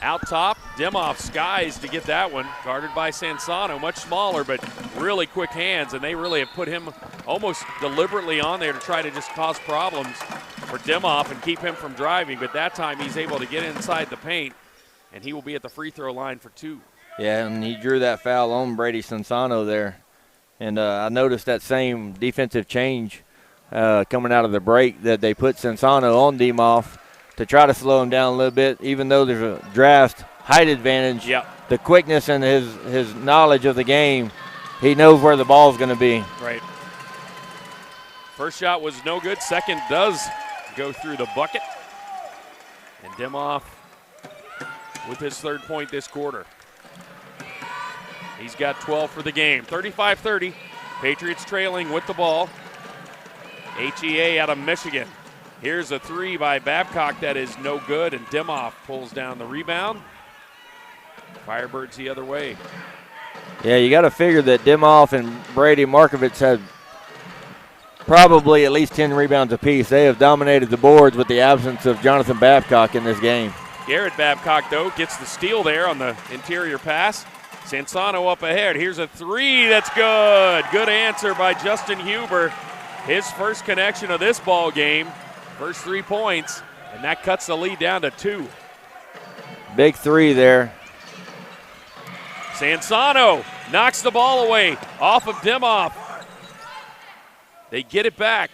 Speaker 1: out top. Dimoff skies to get that one. Guarded by Sansano, much smaller but really quick hands, and they really have put him almost deliberately on there to try to just cause problems for Dimoff and keep him from driving. But that time he's able to get inside the paint, and he will be at the free throw line for 2.
Speaker 2: Yeah, and he drew that foul on Brady Sansano there. And I noticed that same defensive change coming out of the break that they put Sansano on Dimoff to try to slow him down a little bit, even though there's a draft height advantage.
Speaker 1: Yep.
Speaker 2: The quickness and his knowledge of the game, he knows where the ball's going to be.
Speaker 1: Right. First shot was no good. Second does go through the bucket. And Dimoff with his third point this quarter. He's got 12 for the game. 35-30. Patriots trailing with the ball. HEA out of Michigan. Here's a three by Babcock that is no good, and Dimoff pulls down the rebound. Firebirds the other way.
Speaker 2: Yeah, you got to figure that Dimoff and Brady Markovitz had probably at least 10 rebounds apiece. They have dominated the boards with the absence of Jonathan Babcock in this game.
Speaker 1: Garrett Babcock, though, gets the steal there on the interior pass. Sansano up ahead. Here's a three. That's good. Good answer by Justin Huber. His first connection of this ball game. First 3 points, and that cuts the lead down to 2.
Speaker 2: Big three there.
Speaker 1: Sansano knocks the ball away off of Dimoff. They get it back.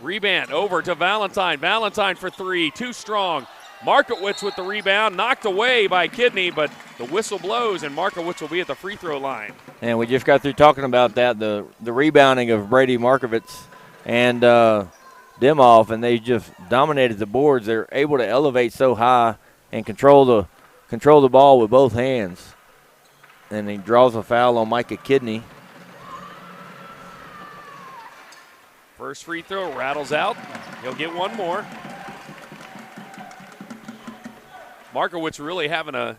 Speaker 1: Rebound over to Valentine. Valentine for three. Too strong. Markowitz with the rebound. Knocked away by Kidney, but the whistle blows, and Markowitz will be at the free throw line.
Speaker 2: And we just got through talking about that, the rebounding of Brady Markovitz and Dimoff, and they just dominated the boards. They're able to elevate so high and control the ball with both hands. And he draws a foul on Micah Kidney.
Speaker 1: First free throw rattles out. He'll get one more. Markowitz really having a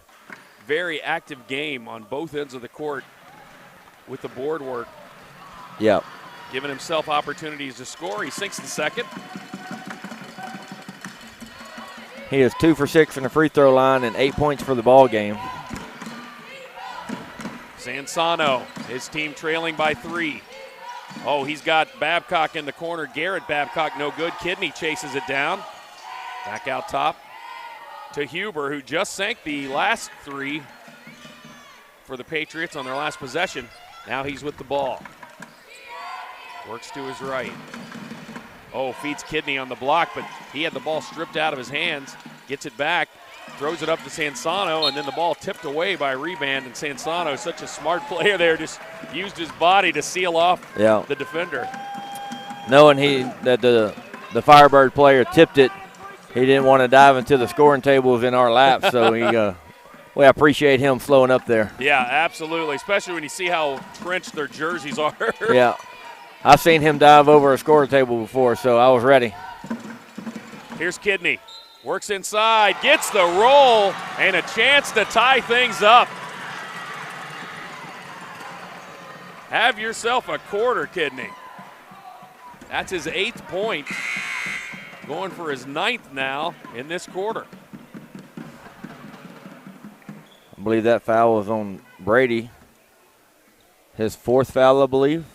Speaker 1: very active game on both ends of the court with the board work.
Speaker 2: Yep.
Speaker 1: Giving himself opportunities to score. He sinks the second.
Speaker 2: He is 2 for 6 from the free throw line and 8 points for the ball game.
Speaker 1: Sansano, his team trailing by 3. Oh, he's got Babcock in the corner. Garrett Babcock, no good. Kidney chases it down. Back out top to Huber, who just sank the last 3 for the Patriots on their last possession. Now he's with the ball. Works to his right. Oh, feeds Kidney on the block, but he had the ball stripped out of his hands. Gets it back, throws it up to Sansano, and then the ball tipped away by Reband. And Sansano, such a smart player there, just used his body to seal off the defender.
Speaker 2: Knowing that the Firebird player tipped it, he didn't want to dive into the scoring tables in our lap, so we appreciate him flowing up there.
Speaker 1: Yeah, absolutely, especially when you see how trenched their jerseys are.
Speaker 2: Yeah. I've seen him dive over a scoring table before, so I was ready.
Speaker 1: Here's Kidney. Works inside, gets the roll, and a chance to tie things up. Have yourself a quarter, Kidney. That's his 8th point. Going for his 9th now in this quarter.
Speaker 2: I believe that foul was on Brady. His 4th foul, I believe.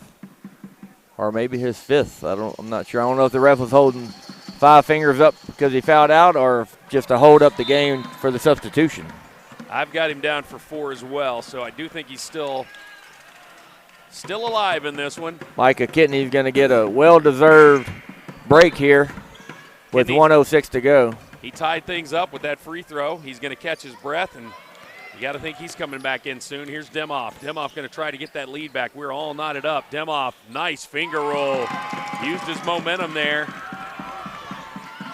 Speaker 2: Or maybe his 5th. I'm not sure. I don't know if the ref was holding 5 fingers up because he fouled out or just to hold up the game for the substitution.
Speaker 1: I've got him down for 4 as well, so I do think he's still alive in this one.
Speaker 2: Micah Kidney's going to get a well-deserved break here with 1:06 to go.
Speaker 1: He tied things up with that free throw. He's going to catch his breath, and you got to think he's coming back in soon. Here's Dimoff. Dimoff going to try to get that lead back. We're all knotted up. Dimoff, nice finger roll. Used his momentum there.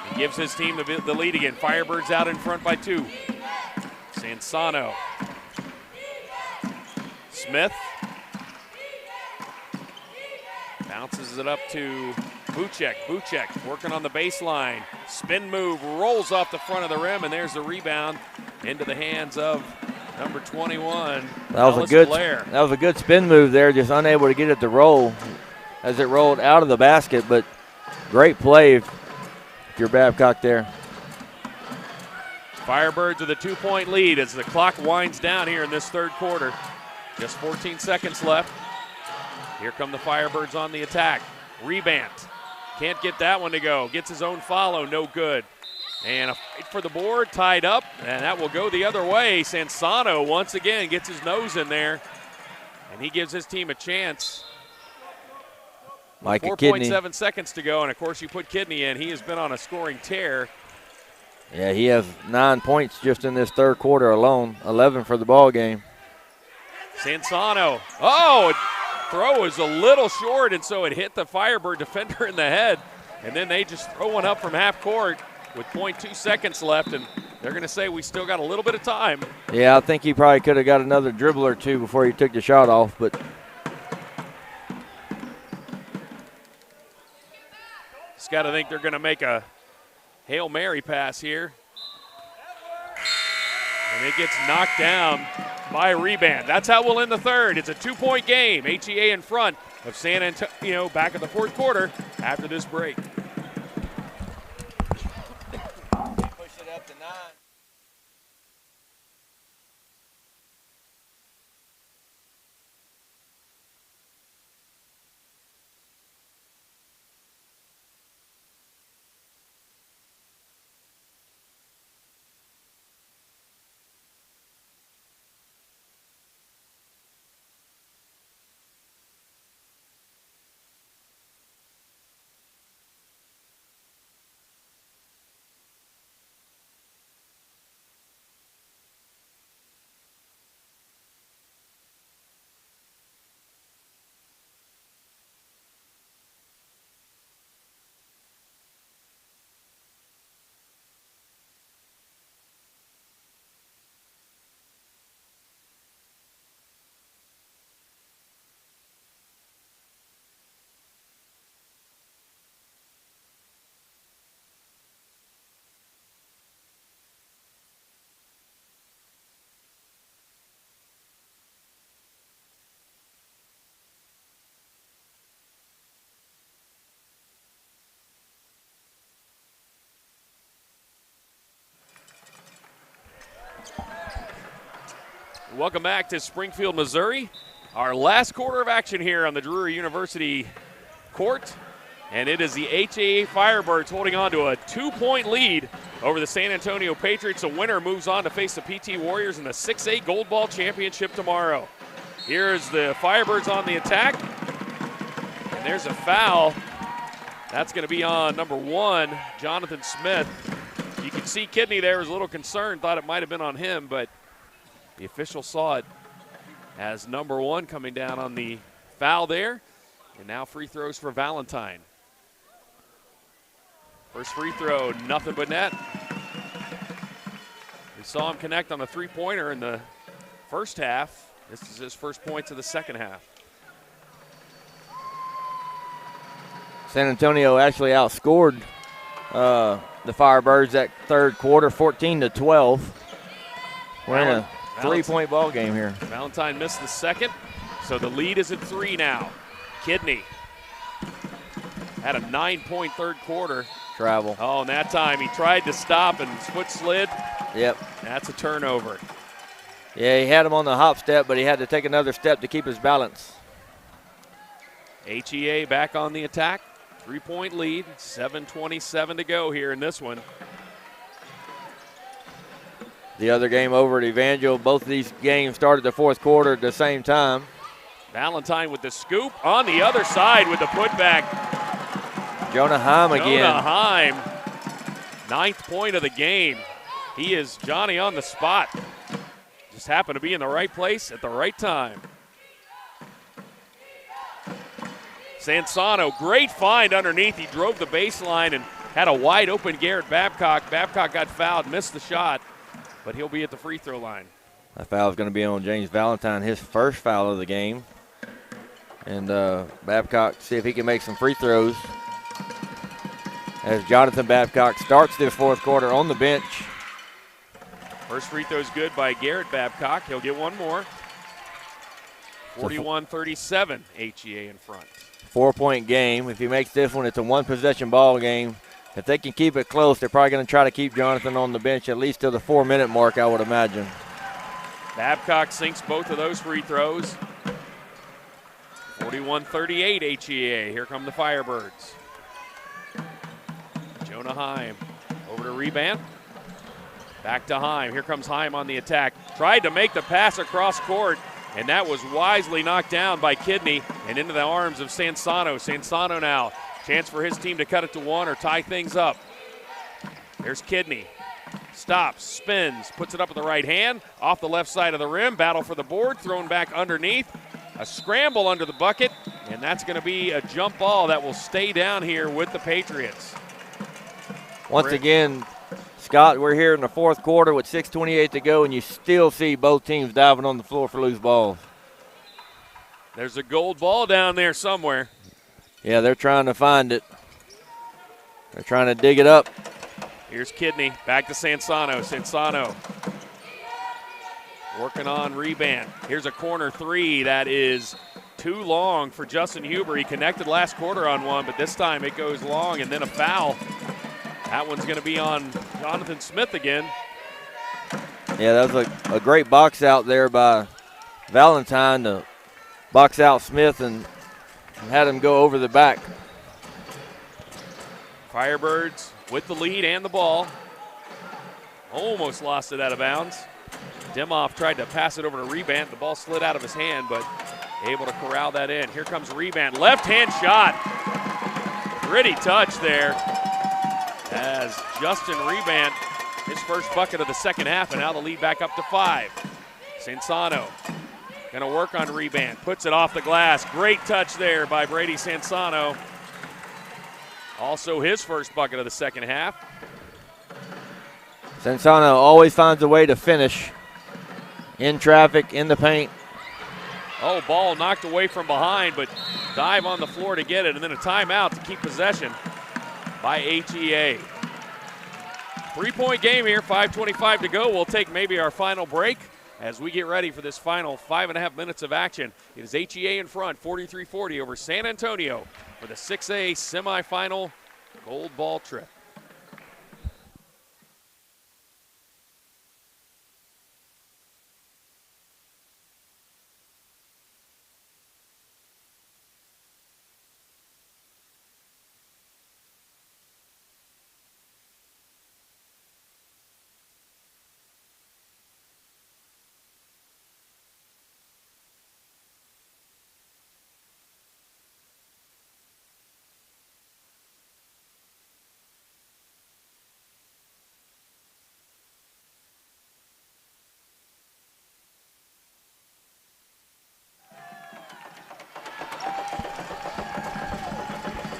Speaker 1: He gives his team the lead again. Firebirds out in front by 2. Sansano. Smith. Bounces it up to Buchek. Buchek working on the baseline. Spin move, rolls off the front of the rim, and there's the rebound into the hands of number 21.
Speaker 2: That was a good spin move there, just unable to get it to roll as it rolled out of the basket, but great play if you're Babcock there.
Speaker 1: Firebirds with a 2-point lead as the clock winds down here in this 3rd quarter. Just 14 seconds left. Here come the Firebirds on the attack. Reband. Can't get that one to go. Gets his own follow, no good. And a fight for the board, tied up, and that will go the other way. Sansano once again gets his nose in there, and he gives his team a chance. 4.7 seconds to go, and of course you put Kidney in. He has been on a scoring tear.
Speaker 2: Yeah, he has 9 points just in this 3rd quarter alone, 11 for the ball game.
Speaker 1: Sansano, throw is a little short, and so it hit the Firebird defender in the head, and then they just throw one up from half court with 0.2 seconds left, and they're going to say we still got a little bit of time.
Speaker 2: Yeah, I think he probably could have got another dribble or 2 before he took the shot off, but
Speaker 1: got to think they're going to make a Hail Mary pass here. And it gets knocked down by a rebound. That's how we'll end the third. It's a 2-point game. HEA in front of San Antonio back in the fourth quarter after this break.
Speaker 2: Push it up to 9.
Speaker 1: Welcome back to Springfield, Missouri. Our last quarter of action here on the Drury University court. And it is the HEA Firebirds holding on to a 2-point lead over the San Antonio Patriots. The winner moves on to face the PT Warriors in the 6A Gold Ball Championship tomorrow. Here's the Firebirds on the attack. And there's a foul. That's going to be on number 1, Jonathan Smith. You can see Kidney there was a little concerned, thought it might have been on him, but the official saw it as number 1 coming down on the foul there. And now free throws for Valentine. First free throw, nothing but net. We saw him connect on a three-pointer in the first half. This is his first points of the second half.
Speaker 2: San Antonio actually outscored the Firebirds that third quarter, 14-12. We're in a 3-point ball game here.
Speaker 1: Valentine missed the second, so the lead is at 3 now. Kidney had a 9-point third quarter.
Speaker 2: Travel.
Speaker 1: Oh, and that time he tried to stop and his foot slid.
Speaker 2: Yep.
Speaker 1: That's a turnover.
Speaker 2: Yeah, he had him on the hop step, but he had to take another step to keep his balance.
Speaker 1: HEA back on the attack. 3-point lead, 7:27 to go here in this one.
Speaker 2: The other game over at Evangel, both of these games started the fourth quarter at the same time.
Speaker 1: Valentine with the scoop on the other side with the putback.
Speaker 2: Jonah Heim again.
Speaker 1: Jonah Heim, 9th point of the game. He is Johnny on the spot. Just happened to be in the right place at the right time. Sansano, great find underneath. He drove the baseline and had a wide open Garrett Babcock. Babcock got fouled, missed the shot, but he'll be at the free throw line.
Speaker 2: That foul is going to be on James Valentine, his first foul of the game. And Babcock, see if he can make some free throws. As Jonathan Babcock starts this fourth quarter on the bench.
Speaker 1: First free throw is good by Garrett Babcock. He'll get one more. 41-37, HEA in front.
Speaker 2: 4-point game. If he makes this one, it's a one-possession ball game. If they can keep it close, they're probably going to try to keep Jonathan on the bench at least till the 4-minute mark, I would imagine.
Speaker 1: Babcock sinks both of those free throws. 41-38 HEA. Here come the Firebirds. Jonah Heim over to rebound. Back to Heim. Here comes Heim on the attack. Tried to make the pass across court, and that was wisely knocked down by Kidney and into the arms of Sansano. Sansano now. Chance for his team to cut it to 1 or tie things up. There's Kidney. Stops, spins, puts it up with the right hand. Off the left side of the rim. Battle for the board. Thrown back underneath. A scramble under the bucket. And that's going to be a jump ball that will stay down here with the Patriots.
Speaker 2: Once again, Scott, we're here in the fourth quarter with 6:28 to go, and you still see both teams diving on the floor for loose balls.
Speaker 1: There's a gold ball down there somewhere.
Speaker 2: Yeah, they're trying to find it. They're trying to dig it up.
Speaker 1: Here's Kidney, back to Sansano. Sansano working on rebound. Here's a corner three that is too long for Justin Huber. He connected last quarter on one, but this time it goes long, and then a foul. That one's going to be on Jonathan Smith again.
Speaker 2: Yeah, that was a great box out there by Valentine to box out Smith and had him go over the back.
Speaker 1: Firebirds with the lead and the ball. Almost lost it out of bounds. Demoff tried to pass it over to Rebant. The ball slid out of his hand, but able to corral that in. Here comes Rebant. Left-hand shot. Pretty touch there as Justin Rebant, his first bucket of the second half, and now the lead back up to 5. Sansano gonna work on Rebant. Puts it off the glass. Great touch there by Brady Sansano. Also his first bucket of the second half.
Speaker 2: Sansano always finds a way to finish in traffic, in the paint.
Speaker 1: Oh, ball knocked away from behind, but dive on the floor to get it, and then a timeout to keep possession by HEA. 3-point game here, 5:25 to go. We'll take maybe our final break as we get ready for this final 5.5 minutes of action. It is HEA in front, 43-40 over San Antonio for the 6A semifinal gold ball trip.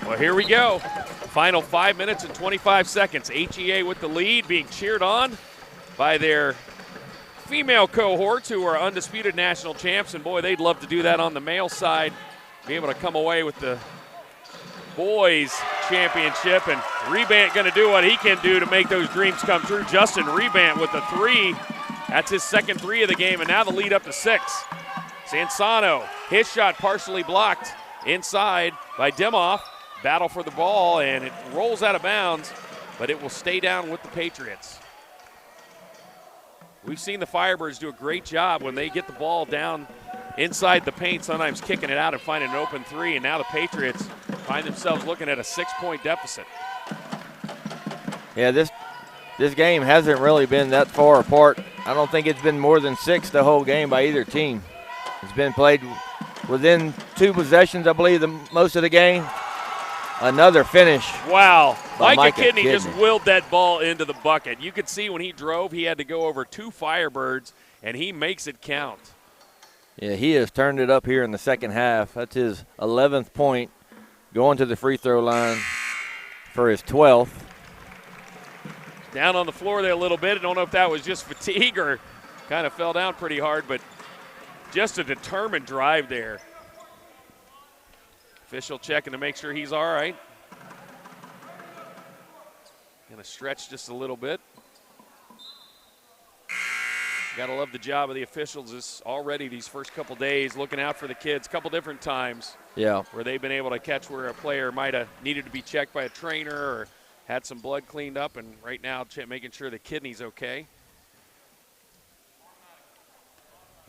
Speaker 1: Well, here we go. Final 5 minutes and 25 seconds. HEA with the lead, being cheered on by their female cohorts who are undisputed national champs. And boy, they'd love to do that on the male side, be able to come away with the boys championship. And Rebant going to do what he can do to make those dreams come true. Justin Rebant with the 3. That's his second 3 of the game, and now the lead up to 6. Sansano, his shot partially blocked inside by Demoff. Battle for the ball, and it rolls out of bounds, but it will stay down with the Patriots. We've seen the Firebirds do a great job when they get the ball down inside the paint, sometimes kicking it out and finding an open 3, and now the Patriots find themselves looking at a 6-point deficit.
Speaker 2: Yeah, this game hasn't really been that far apart. I don't think it's been more than 6 the whole game by either team. It's been played within 2 possessions, I believe, most of the game. Another finish.
Speaker 1: Wow. Micah
Speaker 2: Kidney
Speaker 1: just willed that ball into the bucket. You could see when he drove, he had to go over 2 Firebirds, and he makes it count.
Speaker 2: Yeah, he has turned it up here in the second half. That's his 11th point, going to the free throw line for his 12th.
Speaker 1: Down on the floor there a little bit. I don't know if that was just fatigue or kind of fell down pretty hard, but just a determined drive there. Official checking to make sure he's all right. Gonna stretch just a little bit. Gotta love the job of the officials already these first couple days, looking out for the kids. Couple different times,
Speaker 2: yeah,
Speaker 1: where they've been able to catch where a player might have needed to be checked by a trainer or had some blood cleaned up, and right now making sure the kidney's okay.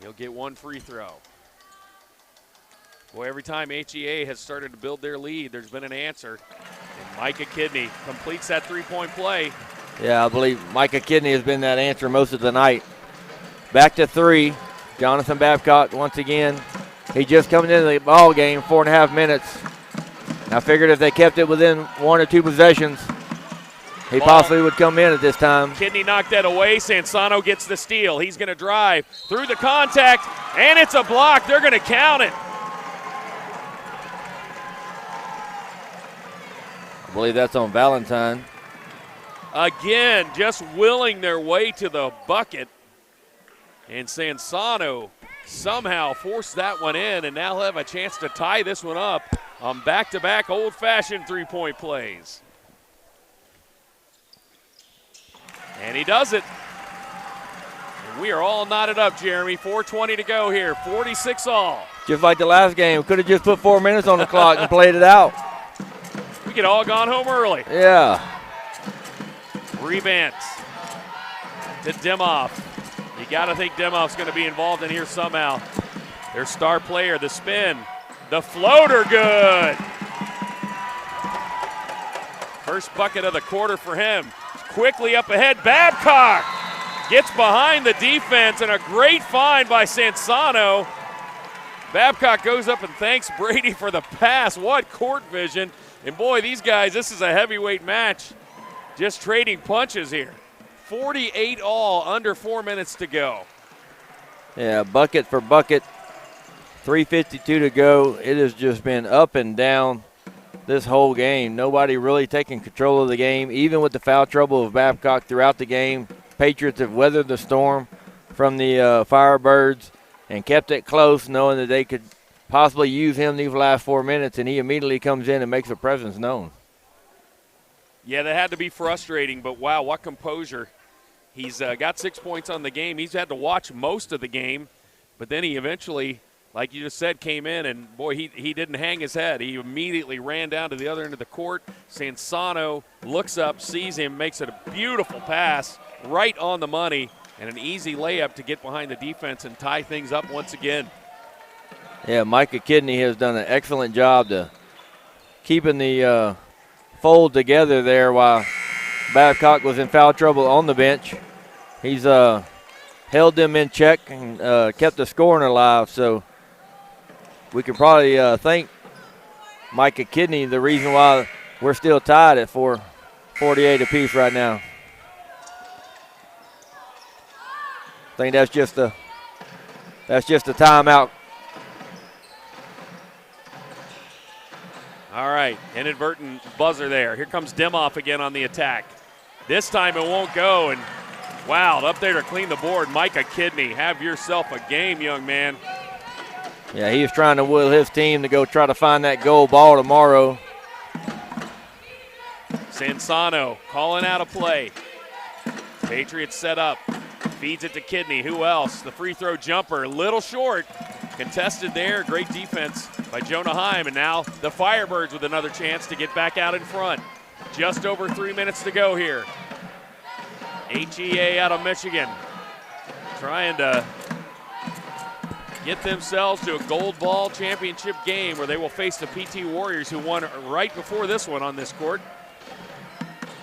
Speaker 1: He'll get 1 free throw. Boy, every time HEA has started to build their lead, there's been an answer. And Micah Kidney completes that 3-point play.
Speaker 2: Yeah, I believe Micah Kidney has been that answer most of the night. Back to 3. Jonathan Babcock once again. He just coming into the ball game, 4.5 minutes. I figured if they kept it within 1 or 2 possessions, he possibly would come in at this time.
Speaker 1: Kidney knocked that away. Sansano gets the steal. He's going to drive through the contact, and it's a block. They're going to count it.
Speaker 2: I believe that's on Valentine.
Speaker 1: Again, just willing their way to the bucket. And Sansano somehow forced that one in, and now he'll have a chance to tie this one up on back-to-back old-fashioned 3-point plays. And he does it. And we are all knotted up, Jeremy. 4:20 to go here, 46 all.
Speaker 2: Just like the last game. Could have just put 4 minutes on the clock and played it out.
Speaker 1: We could all gone home early.
Speaker 2: Yeah.
Speaker 1: Rebant to Dimoff. You got to think Dimoff's going to be involved in here somehow. Their star player, the spin. The floater, good. First bucket of the quarter for him. Quickly up ahead, Babcock gets behind the defense, and a great find by Sansano. Babcock goes up and thanks Brady for the pass. What court vision. And boy, these guys, this is a heavyweight match. Just trading punches here. 48 all, under 4 minutes to go.
Speaker 2: Yeah, bucket for bucket. 3:52 to go. It has just been up and down this whole game. Nobody really taking control of the game, even with the foul trouble of Babcock throughout the game. Patriots have weathered the storm from the Firebirds and kept it close, knowing that they could possibly use him these last 4 minutes, and he immediately comes in and makes a presence known.
Speaker 1: Yeah, that had to be frustrating, but wow, what composure. He's got 6 points on the game. He's had to watch most of the game, but then he eventually, like you just said, came in, and boy, he didn't hang his head. He immediately ran down to the other end of the court. Sansano looks up, sees him, makes it a beautiful pass right on the money, and an easy layup to get behind the defense and tie things up once again.
Speaker 2: Yeah, Micah Kidney has done an excellent job to keeping the fold together there while Babcock was in foul trouble on the bench. He's held them in check and kept the scoring alive, so we can probably thank Micah Kidney, the reason why we're still tied at 48 apiece right now. I think that's just a timeout.
Speaker 1: All right, inadvertent buzzer there. Here comes Dimoff again on the attack. This time it won't go, and wow, up there to clean the board. Micah Kidney, have yourself a game, young man.
Speaker 2: Yeah, he was trying to will his team to go try to find that gold ball tomorrow.
Speaker 1: Sansano calling out a play. Patriots set up. Feeds it to Kidney. Who else? The free throw jumper, little short. Contested there. Great defense by Jonah Heim. And now the Firebirds with another chance to get back out in front. Just over 3 minutes to go here. HEA out of Michigan trying to get themselves to a gold ball championship game where they will face the PT Warriors, who won right before this one on this court.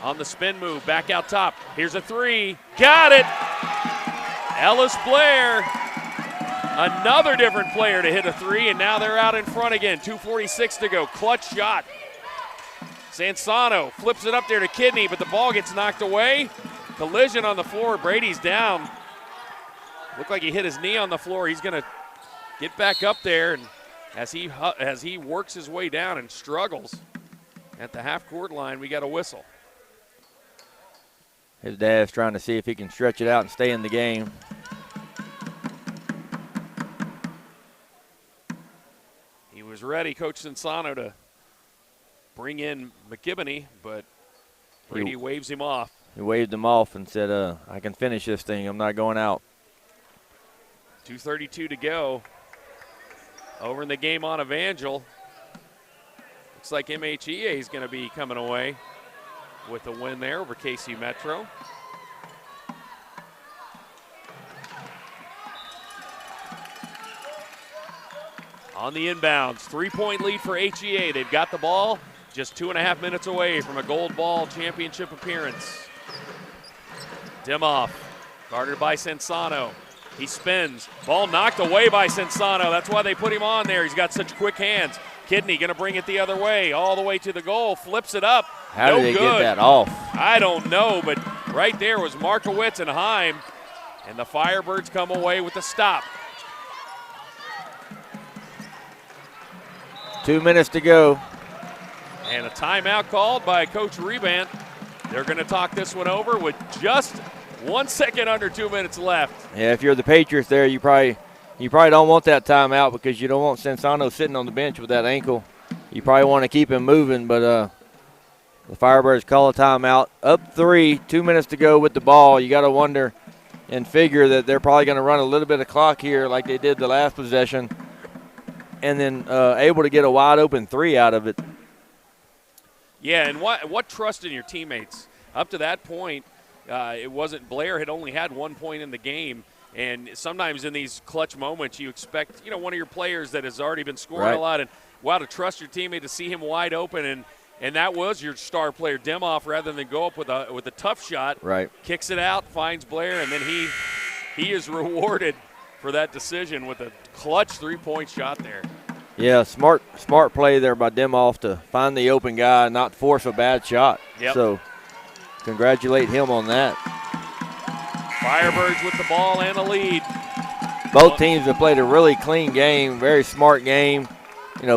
Speaker 1: On the spin move, back out top. Here's a three. Got it! Ellis Blair, another different player to hit a three, and now they're out in front again. 2:46 to go. Clutch shot. Sansano flips it up there to Kidney, but the ball gets knocked away. Collision on the floor. Brady's down. Looked like he hit his knee on the floor. He's going to get back up there, and as he works his way down and struggles at the half-court line, we got a whistle.
Speaker 2: His dad's trying to see if he can stretch it out and stay in the game.
Speaker 1: He was ready, Coach Sansano, to bring in McGibney, but Brady waves him off.
Speaker 2: He waved him off and said, I can finish this thing. I'm not going out.
Speaker 1: 2:32 to go. Over in the game on Evangel. Looks like MHEA is going to be coming away with a win there over KC Metro. On the inbounds, 3-point lead for HEA. They've got the ball just 2.5 minutes away from a gold ball championship appearance. Dimoff, guarded by Sansano. He spins, ball knocked away by Sansano. That's why they put him on there. He's got such quick hands. Kidney gonna bring it the other way, all the way to the goal, flips it up.
Speaker 2: How did they get that off?
Speaker 1: I don't know, but right there was Markowitz and Heim, and the Firebirds come away with the stop.
Speaker 2: 2 minutes to go.
Speaker 1: And a timeout called by Coach Rebant. They're gonna talk this one over with just 1 second under 2 minutes left.
Speaker 2: Yeah, if you're the Patriots there, you probably don't want that timeout because you don't want Sansano sitting on the bench with that ankle. You probably want to keep him moving, but The Firebirds call a timeout. Up 3, 2 minutes to go with the ball. You got to wonder and figure that they're probably going to run a little bit of clock here like they did the last possession, and then able to get a wide open 3 out of it.
Speaker 1: Yeah, and what trust in your teammates? Up to that point, it wasn't Blair had only had 1 point in the game, and sometimes in these clutch moments you expect, one of your players that has already been scoring a lot, and to trust your teammate to see him wide open, and that was your star player, Demoff, rather than go up with a tough shot.
Speaker 2: Right.
Speaker 1: Kicks it out, finds Blair, and then he is rewarded for that decision with a clutch 3-point shot there.
Speaker 2: Yeah, smart play there by Demoff to find the open guy and not force a bad shot.
Speaker 1: Yep.
Speaker 2: So congratulate him on that.
Speaker 1: Firebirds with the ball and a lead.
Speaker 2: Both teams have played a really clean game, very smart game.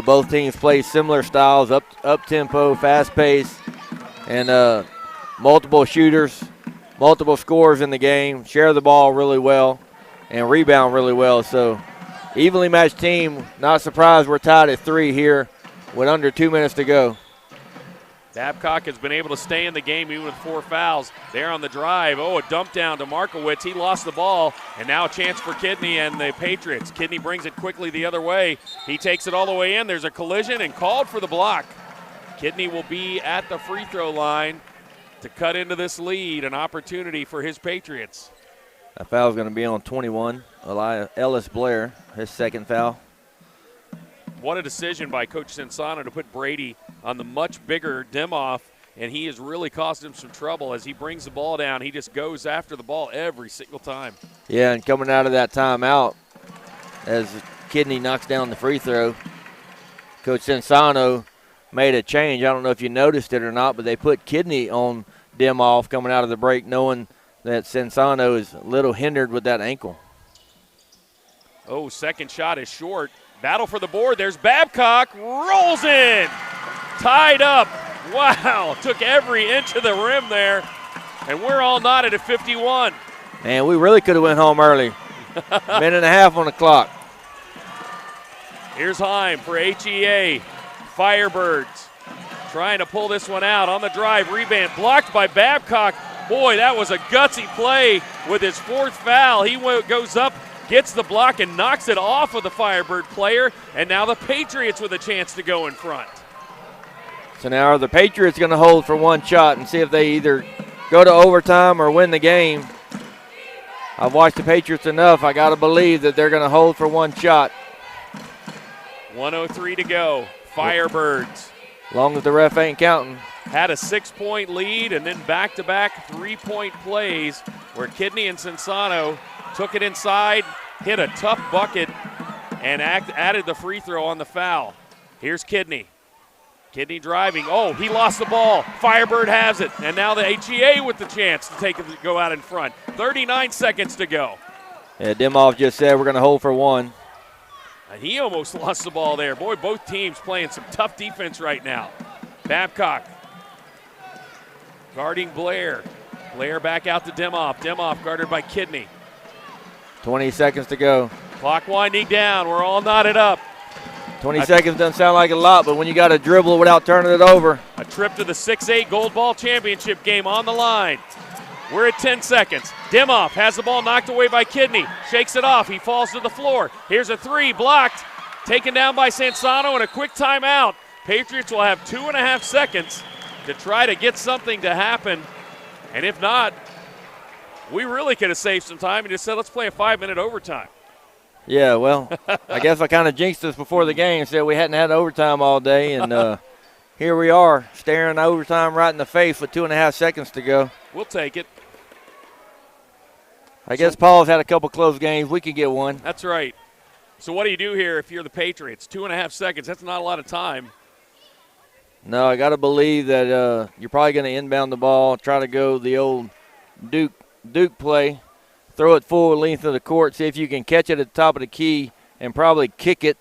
Speaker 2: Both teams play similar styles, up tempo, fast pace, and multiple shooters, multiple scorers in the game, share the ball really well, and rebound really well. So evenly matched team. Not surprised we're tied at 3 here with under 2 minutes to go.
Speaker 1: Babcock has been able to stay in the game even with 4 fouls. There on the drive. Oh, a dump down to Markowitz. He lost the ball, and now a chance for Kidney and the Patriots. Kidney brings it quickly the other way. He takes it all the way in. There's a collision and called for the block. Kidney will be at the free throw line to cut into this lead, an opportunity for his Patriots.
Speaker 2: That foul is going to be on 21, Ellis Blair, his second foul.
Speaker 1: What a decision by Coach Sensano to put Brady on the much bigger Demoff, and he has really caused him some trouble as he brings the ball down. He just goes after the ball every single time.
Speaker 2: Yeah, and coming out of that timeout, as Kidney knocks down the free throw, Coach Sensano made a change. I don't know if you noticed it or not, but they put Kidney on Demoff coming out of the break, knowing that Sensano is a little hindered with that ankle.
Speaker 1: Oh, second shot is short. Battle for the board. There's Babcock. Rolls in. Tied up. Wow. Took every inch of the rim there. And we're all knotted at 51.
Speaker 2: Man, we really could have went home early. Minute and a half on the clock.
Speaker 1: Here's Heim for HEA. Firebirds trying to pull this one out on the drive. Rebound blocked by Babcock. Boy, that was a gutsy play with his 4th foul. He goes up, gets the block, and knocks it off of the Firebird player. And now the Patriots with a chance to go in front.
Speaker 2: So now are the Patriots going to hold for one shot and see if they either go to overtime or win the game? I've watched the Patriots enough. I got to believe that they're going to hold for one shot.
Speaker 1: 1:03 to go. Firebirds.
Speaker 2: As long as the ref ain't counting.
Speaker 1: Had a 6-point lead and then back-to-back 3-point plays where Kidney and Sensano took it inside, hit a tough bucket, and added the free throw on the foul. Here's Kidney. Kidney driving. Oh, he lost the ball. Firebird has it. And now the HEA with the chance to go out in front. 39 seconds to go.
Speaker 2: Yeah, Demoff just said we're going to hold for one.
Speaker 1: And he almost lost the ball there. Boy, both teams playing some tough defense right now. Babcock guarding Blair. Blair back out to Demoff. Demoff guarded by Kidney.
Speaker 2: 20 seconds to go.
Speaker 1: Clock winding down. We're all knotted up.
Speaker 2: 20 seconds doesn't sound like a lot, but when you got to dribble without turning it over.
Speaker 1: A trip to the 6A Gold Ball Championship game on the line. We're at 10 seconds. Demoff has the ball knocked away by Kidney. Shakes it off. He falls to the floor. Here's a 3 blocked. Taken down by Sensano and a quick timeout. Patriots will have 2.5 seconds to try to get something to happen. And if not, we really could have saved some time and just said, let's play a 5-minute overtime.
Speaker 2: Yeah, well, I guess I kind of jinxed us before the game, said we hadn't had overtime all day, and here we are, staring overtime right in the face with 2.5 seconds to go.
Speaker 1: We'll take it.
Speaker 2: I guess Paul's had a couple close games. We could get one.
Speaker 1: That's right. So what do you do here if you're the Patriots? 2.5 seconds, that's not a lot of time.
Speaker 2: No, I got to believe that you're probably going to inbound the ball, try to go the old Duke play, throw it full length of the court, see if you can catch it at the top of the key and probably kick it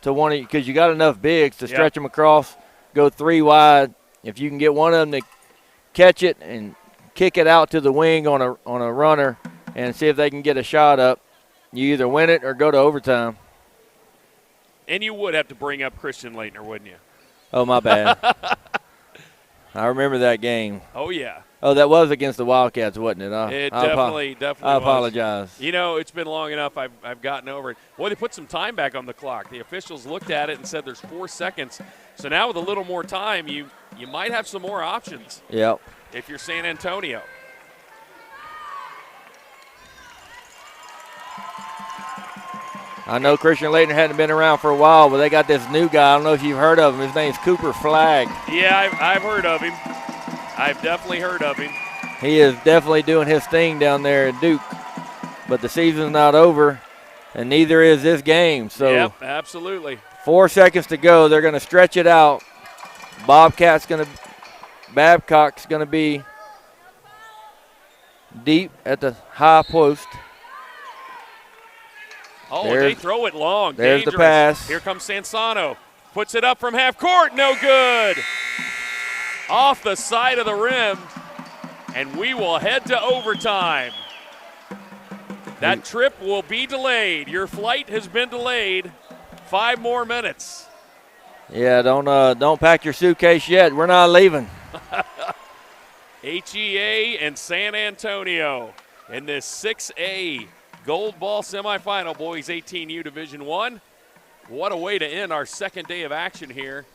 Speaker 2: to one of you, because you got enough bigs to stretch them across, go 3 wide. If you can get one of them to catch it and kick it out to the wing on a runner and see if they can get a shot up, you either win it or go to overtime.
Speaker 1: And you would have to bring up Christian Leitner, wouldn't you?
Speaker 2: Oh, my bad. I remember that game.
Speaker 1: Oh, yeah.
Speaker 2: Oh, that was against the Wildcats, wasn't it?
Speaker 1: It definitely
Speaker 2: I apologize.
Speaker 1: was. You know, it's been long enough. I've gotten over it. Boy, they put some time back on the clock. The officials looked at it and said there's 4 seconds. So now with a little more time, you might have some more options.
Speaker 2: Yep.
Speaker 1: If you're San Antonio.
Speaker 2: I know Christian Laettner hadn't been around for a while, but they got this new guy. I don't know if you've heard of him. His name's Cooper Flagg.
Speaker 1: Yeah, I've heard of him. I've definitely heard of him.
Speaker 2: He is definitely doing his thing down there at Duke. But the season's not over, and neither is this game. So
Speaker 1: yep, absolutely.
Speaker 2: 4 seconds to go. They're going to stretch it out. Babcock's going to be deep at the high post.
Speaker 1: Oh, they throw it long.
Speaker 2: There's
Speaker 1: Dangerous.
Speaker 2: the pass.
Speaker 1: Here comes Sansano. Puts it up from half court. No good. Off the side of the rim. And we will head to overtime. That trip will be delayed. Your flight has been delayed 5 more minutes.
Speaker 2: Yeah, don't pack your suitcase yet. We're not leaving.
Speaker 1: HEA and San Antonio in this 6A Gold Ball semifinal, boys 18U Division I. What a way to end our second day of action here.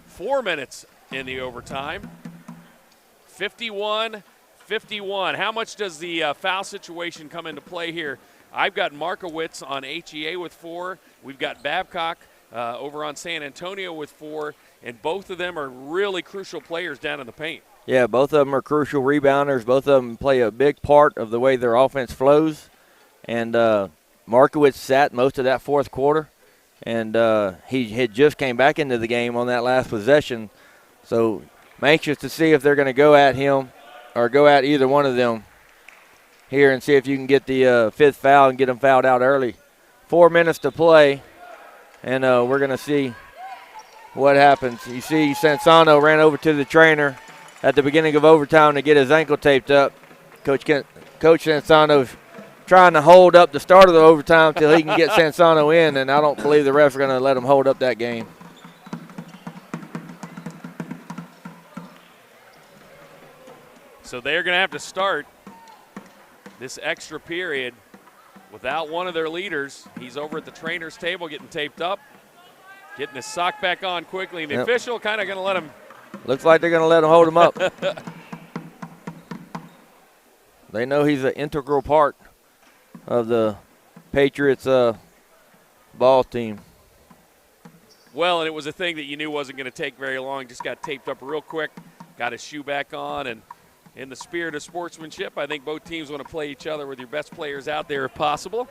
Speaker 1: 4 minutes in the overtime. 51-51. How much does the foul situation come into play here? I've got Markowitz on HEA with 4. We've got Babcock over on San Antonio with 4. And both of them are really crucial players down in the paint.
Speaker 2: Yeah, both of them are crucial rebounders. Both of them play a big part of the way their offense flows. And Markowitz sat most of that fourth quarter. And he had just came back into the game on that last possession. So I'm anxious to see if they're going to go at him or go at either one of them here and see if you can get the fifth foul and get them fouled out early. 4 minutes to play, and we're going to see what happens. You see Sansano ran over to the trainer at the beginning of overtime to get his ankle taped up. Coach Sansano's trying to hold up the start of the overtime until he can get Sansano in, and I don't believe the refs are going to let him hold up that game.
Speaker 1: So they're going to have to start this extra period without one of their leaders. He's over at the trainer's table getting taped up, getting his sock back on quickly. And the official kind of going to let him.
Speaker 2: Looks like they're going to let him hold him up. They know he's an integral part of the Patriots ball team.
Speaker 1: Well, and it was a thing that you knew wasn't going to take very long. Just got taped up real quick, got his shoe back on, and in the spirit of sportsmanship, I think both teams want to play each other with your best players out there if possible.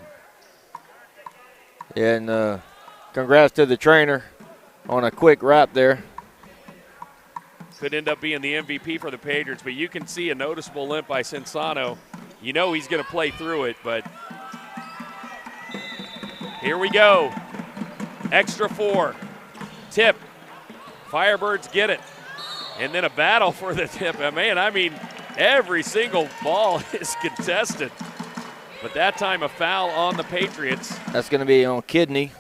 Speaker 2: Yeah, and congrats to the trainer on a quick wrap there.
Speaker 1: Could end up being the MVP for the Patriots, but you can see a noticeable limp by Sansano. You know he's going to play through it, but here we go. Extra 4. Tip. Firebirds get it. And then a battle for the tip. Man, I mean, every single ball is contested. But that time a foul on the Patriots.
Speaker 2: That's going to be on Kidney.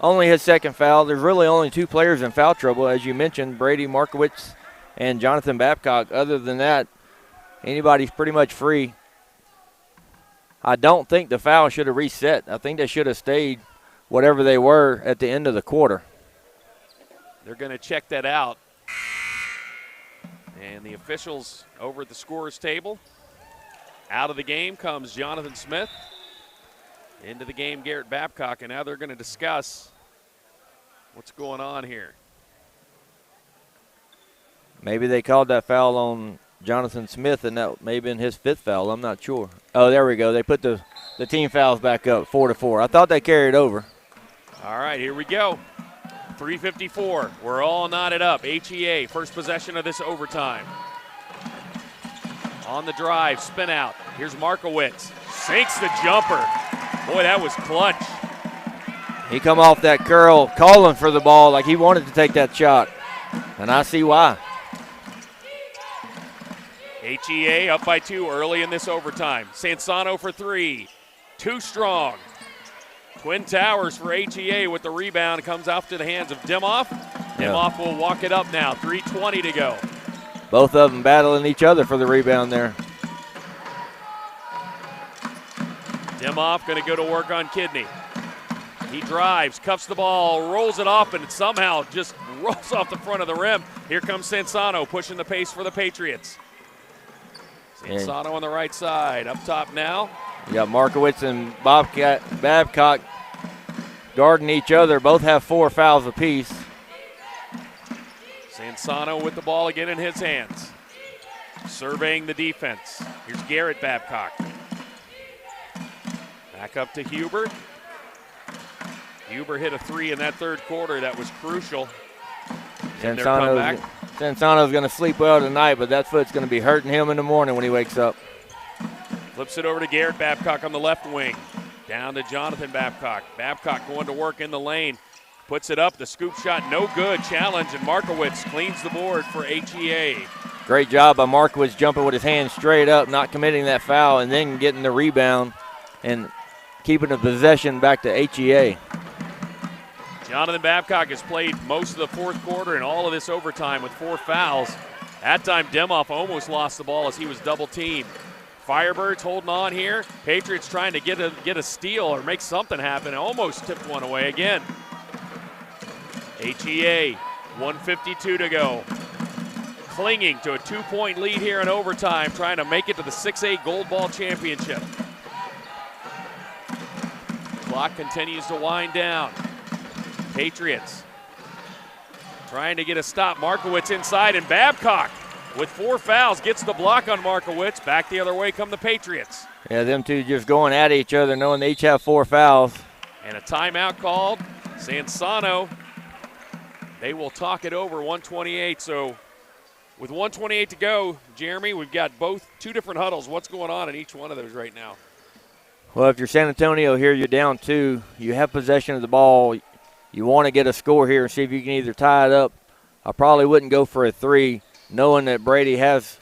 Speaker 2: Only his second foul. There's really only 2 players in foul trouble, as you mentioned, Brady Markowitz and Jonathan Babcock. Other than that, anybody's pretty much free. I don't think the foul should have reset. I think they should have stayed whatever they were at the end of the quarter.
Speaker 1: They're going to check that out. And the officials over at the scorer's table. Out of the game comes Jonathan Smith. Into the game, Garrett Babcock. And now they're going to discuss what's going on here.
Speaker 2: Maybe they called that foul on Jonathan Smith, and that may have been his 5th foul. I'm not sure. Oh, there we go. They put the team fouls back up, 4-4. I thought they carried over.
Speaker 1: All right, here we go. 3:54. We're all knotted up. HEA, first possession of this overtime. On the drive, spin out. Here's Markowitz. Sinks the jumper. Boy, that was clutch.
Speaker 2: He come off that curl calling for the ball like he wanted to take that shot, and I see why.
Speaker 1: HEA up by 2 early in this overtime. Sansano for 3. Too strong. Twin Towers for HEA with the rebound. Comes off to the hands of Dimoff. Dimoff will walk it up now. 3:20 to go.
Speaker 2: Both of them battling each other for the rebound there.
Speaker 1: Dimoff going to go to work on Kidney. He drives, cuffs the ball, rolls it off, and it somehow just rolls off the front of the rim. Here comes Sansano pushing the pace for the Patriots. Sansano on the right side, up top now.
Speaker 2: You got Markowitz and Babcock guarding each other. Both have 4 fouls apiece.
Speaker 1: Sansano with the ball again in his hands. Surveying the defense. Here's Garrett Babcock. Back up to Huber. Huber hit a 3 in that third quarter. That was crucial.
Speaker 2: Sansano's going to sleep well tonight, but that foot's going to be hurting him in the morning when he wakes up.
Speaker 1: Flips it over to Garrett Babcock on the left wing. Down to Jonathan Babcock. Babcock going to work in the lane. Puts it up. The scoop shot no good. Challenge, and Markowitz cleans the board for HEA.
Speaker 2: Great job by Markowitz jumping with his hands straight up, not committing that foul, and then getting the rebound and keeping the possession back to HEA.
Speaker 1: Jonathan Babcock has played most of the fourth quarter and all of this overtime with 4 fouls. That time, Dimoff almost lost the ball as he was double-teamed. Firebirds holding on here. Patriots trying to get a steal or make something happen. Almost tipped one away again. HEA, 1:52 to go. Clinging to a 2-point lead here in overtime, trying to make it to the 6A Gold Ball Championship. Clock continues to wind down. Patriots trying to get a stop. Markowitz inside, and Babcock with 4 fouls gets the block on Markowitz. Back the other way come the Patriots.
Speaker 2: Yeah, them two just going at each other, knowing they each have 4 fouls.
Speaker 1: And a timeout called. Sansano, they will talk it over, 1:28. So with 1:28 to go, Jeremy, we've got 2 different huddles. What's going on in each one of those right now?
Speaker 2: Well, if you're San Antonio here, you're down 2. You have possession of the ball. You want to get a score here and see if you can either tie it up. I probably wouldn't go for a 3, knowing that Brady has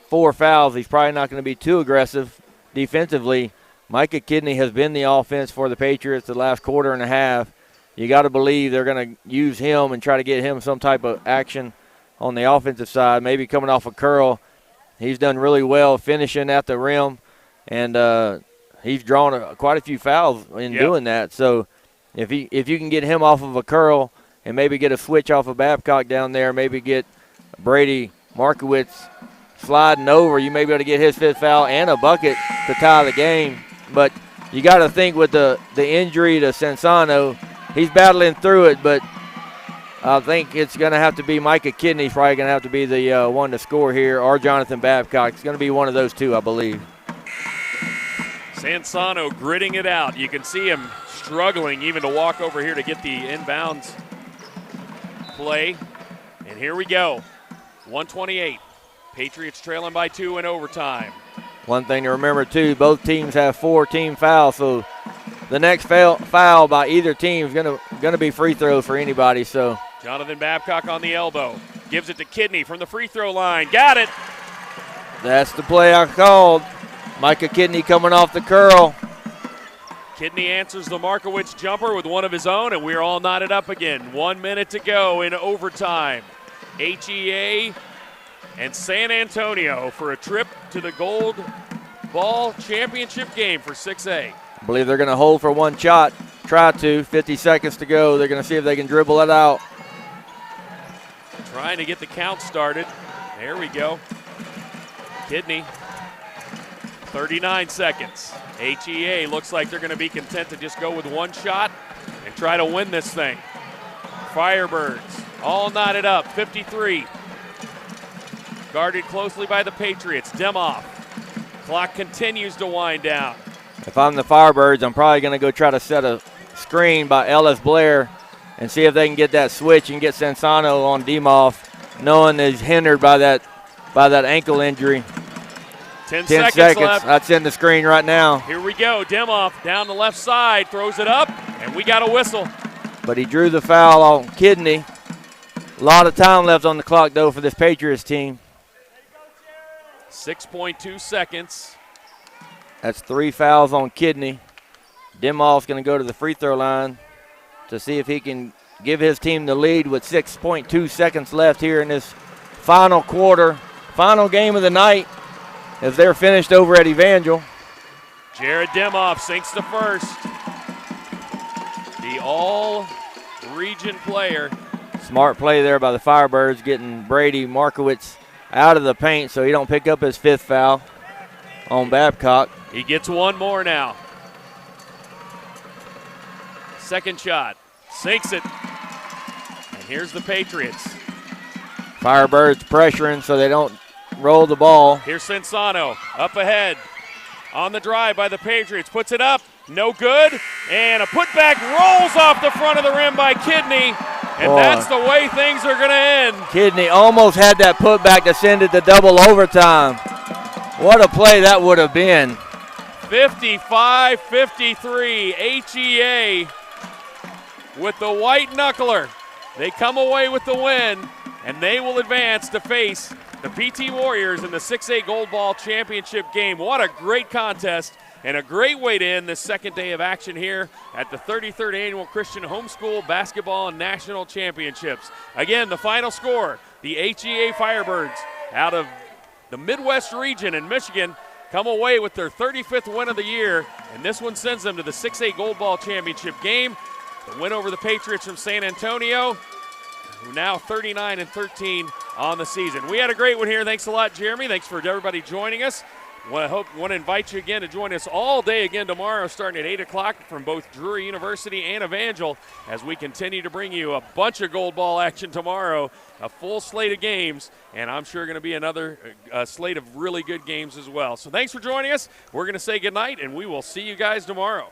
Speaker 2: 4 fouls. He's probably not going to be too aggressive defensively. Micah Kidney has been the offense for the Patriots the last quarter and a half. You got to believe they're going to use him and try to get him some type of action on the offensive side, maybe coming off a curl. He's done really well finishing at the rim, and he's drawn quite a few fouls in doing that. So if you can get him off of a curl and maybe get a switch off of Babcock down there, maybe get Brady Markowitz sliding over, you may be able to get his 5th foul and a bucket to tie the game. But you got to think with the injury to Sansano, he's battling through it, but I think it's going to have to be Micah Kidney. He's probably going to have to be the one to score here, or Jonathan Babcock. It's going to be one of those 2, I believe.
Speaker 1: Sansano gritting it out. You can see him struggling even to walk over here to get the inbounds play. And here we go. 1:28. Patriots trailing by 2 in overtime.
Speaker 2: One thing to remember, too, both teams have 4 team fouls, so the next foul by either team is going to be free throw for anybody. So
Speaker 1: Jonathan Babcock on the elbow. Gives it to Kidney from the free throw line. Got it.
Speaker 2: That's the play I called. Micah Kidney coming off the curl.
Speaker 1: Kidney answers the Markowitz jumper with one of his own, and we're all knotted up again. 1 minute to go in overtime. HEA and San Antonio for a trip to the Gold Ball Championship game for 6A.
Speaker 2: I believe they're going to hold for one shot. Try to. 50 seconds to go. They're going to see if they can dribble it out.
Speaker 1: Trying to get the count started. There we go. Kidney. 39 seconds. HEA looks like they're going to be content to just go with one shot and try to win this thing. Firebirds all knotted up, 53. Guarded closely by the Patriots. Dimoff. Clock continues to wind down.
Speaker 2: If I'm the Firebirds, I'm probably going to go try to set a screen by Ellis Blair and see if they can get that switch and get Sansano on Dimoff, knowing that he's hindered by that ankle injury.
Speaker 1: 10 seconds left.
Speaker 2: I'd send the screen right now.
Speaker 1: Here we go. Dimoff down the left side, throws it up, and we got a whistle.
Speaker 2: But he drew the foul on Kidney. A lot of time left on the clock, though, for this Patriots team.
Speaker 1: 6.2 seconds.
Speaker 2: That's 3 fouls on Kidney. Dimoff's going to go to the free throw line to see if he can give his team the lead with 6.2 seconds left here in this final quarter. Final game of the night as they're finished over at Evangel.
Speaker 1: Jared Demoff sinks to first. The all-region player.
Speaker 2: Smart play there by the Firebirds, getting Brady Markowitz out of the paint so he don't pick up his 5th foul on Babcock.
Speaker 1: He gets one more now. Second shot, sinks it. And here's the Patriots.
Speaker 2: Firebirds pressuring so they don't roll the ball.
Speaker 1: Here's Sensano up ahead. On the drive by the Patriots, puts it up, no good. And a putback rolls off the front of the rim by Kidney. And that's the way things are going to end.
Speaker 2: Kidney almost had that putback to send it to double overtime. What a play that would have been.
Speaker 1: 55-53, HEA with the white knuckler. They come away with the win, and they will advance to face the PT Warriors in the 6A Gold Ball Championship game. What a great contest and a great way to end this second day of action here at the 33rd Annual Christian Homeschool Basketball and National Championships. Again, the final score, the HEA Firebirds out of the Midwest region in Michigan come away with their 35th win of the year, and this one sends them to the 6A Gold Ball Championship game. The win over the Patriots from San Antonio, who now 39-13 on the season. We had a great one here. Thanks a lot, Jeremy. Thanks for everybody joining us. Want to invite you again to join us all day again tomorrow starting at 8 o'clock from both Drury University and Evangel as we continue to bring you a bunch of gold ball action tomorrow, a full slate of games, and I'm sure going to be another slate of really good games as well. So thanks for joining us. We're going to say goodnight, and we will see you guys tomorrow.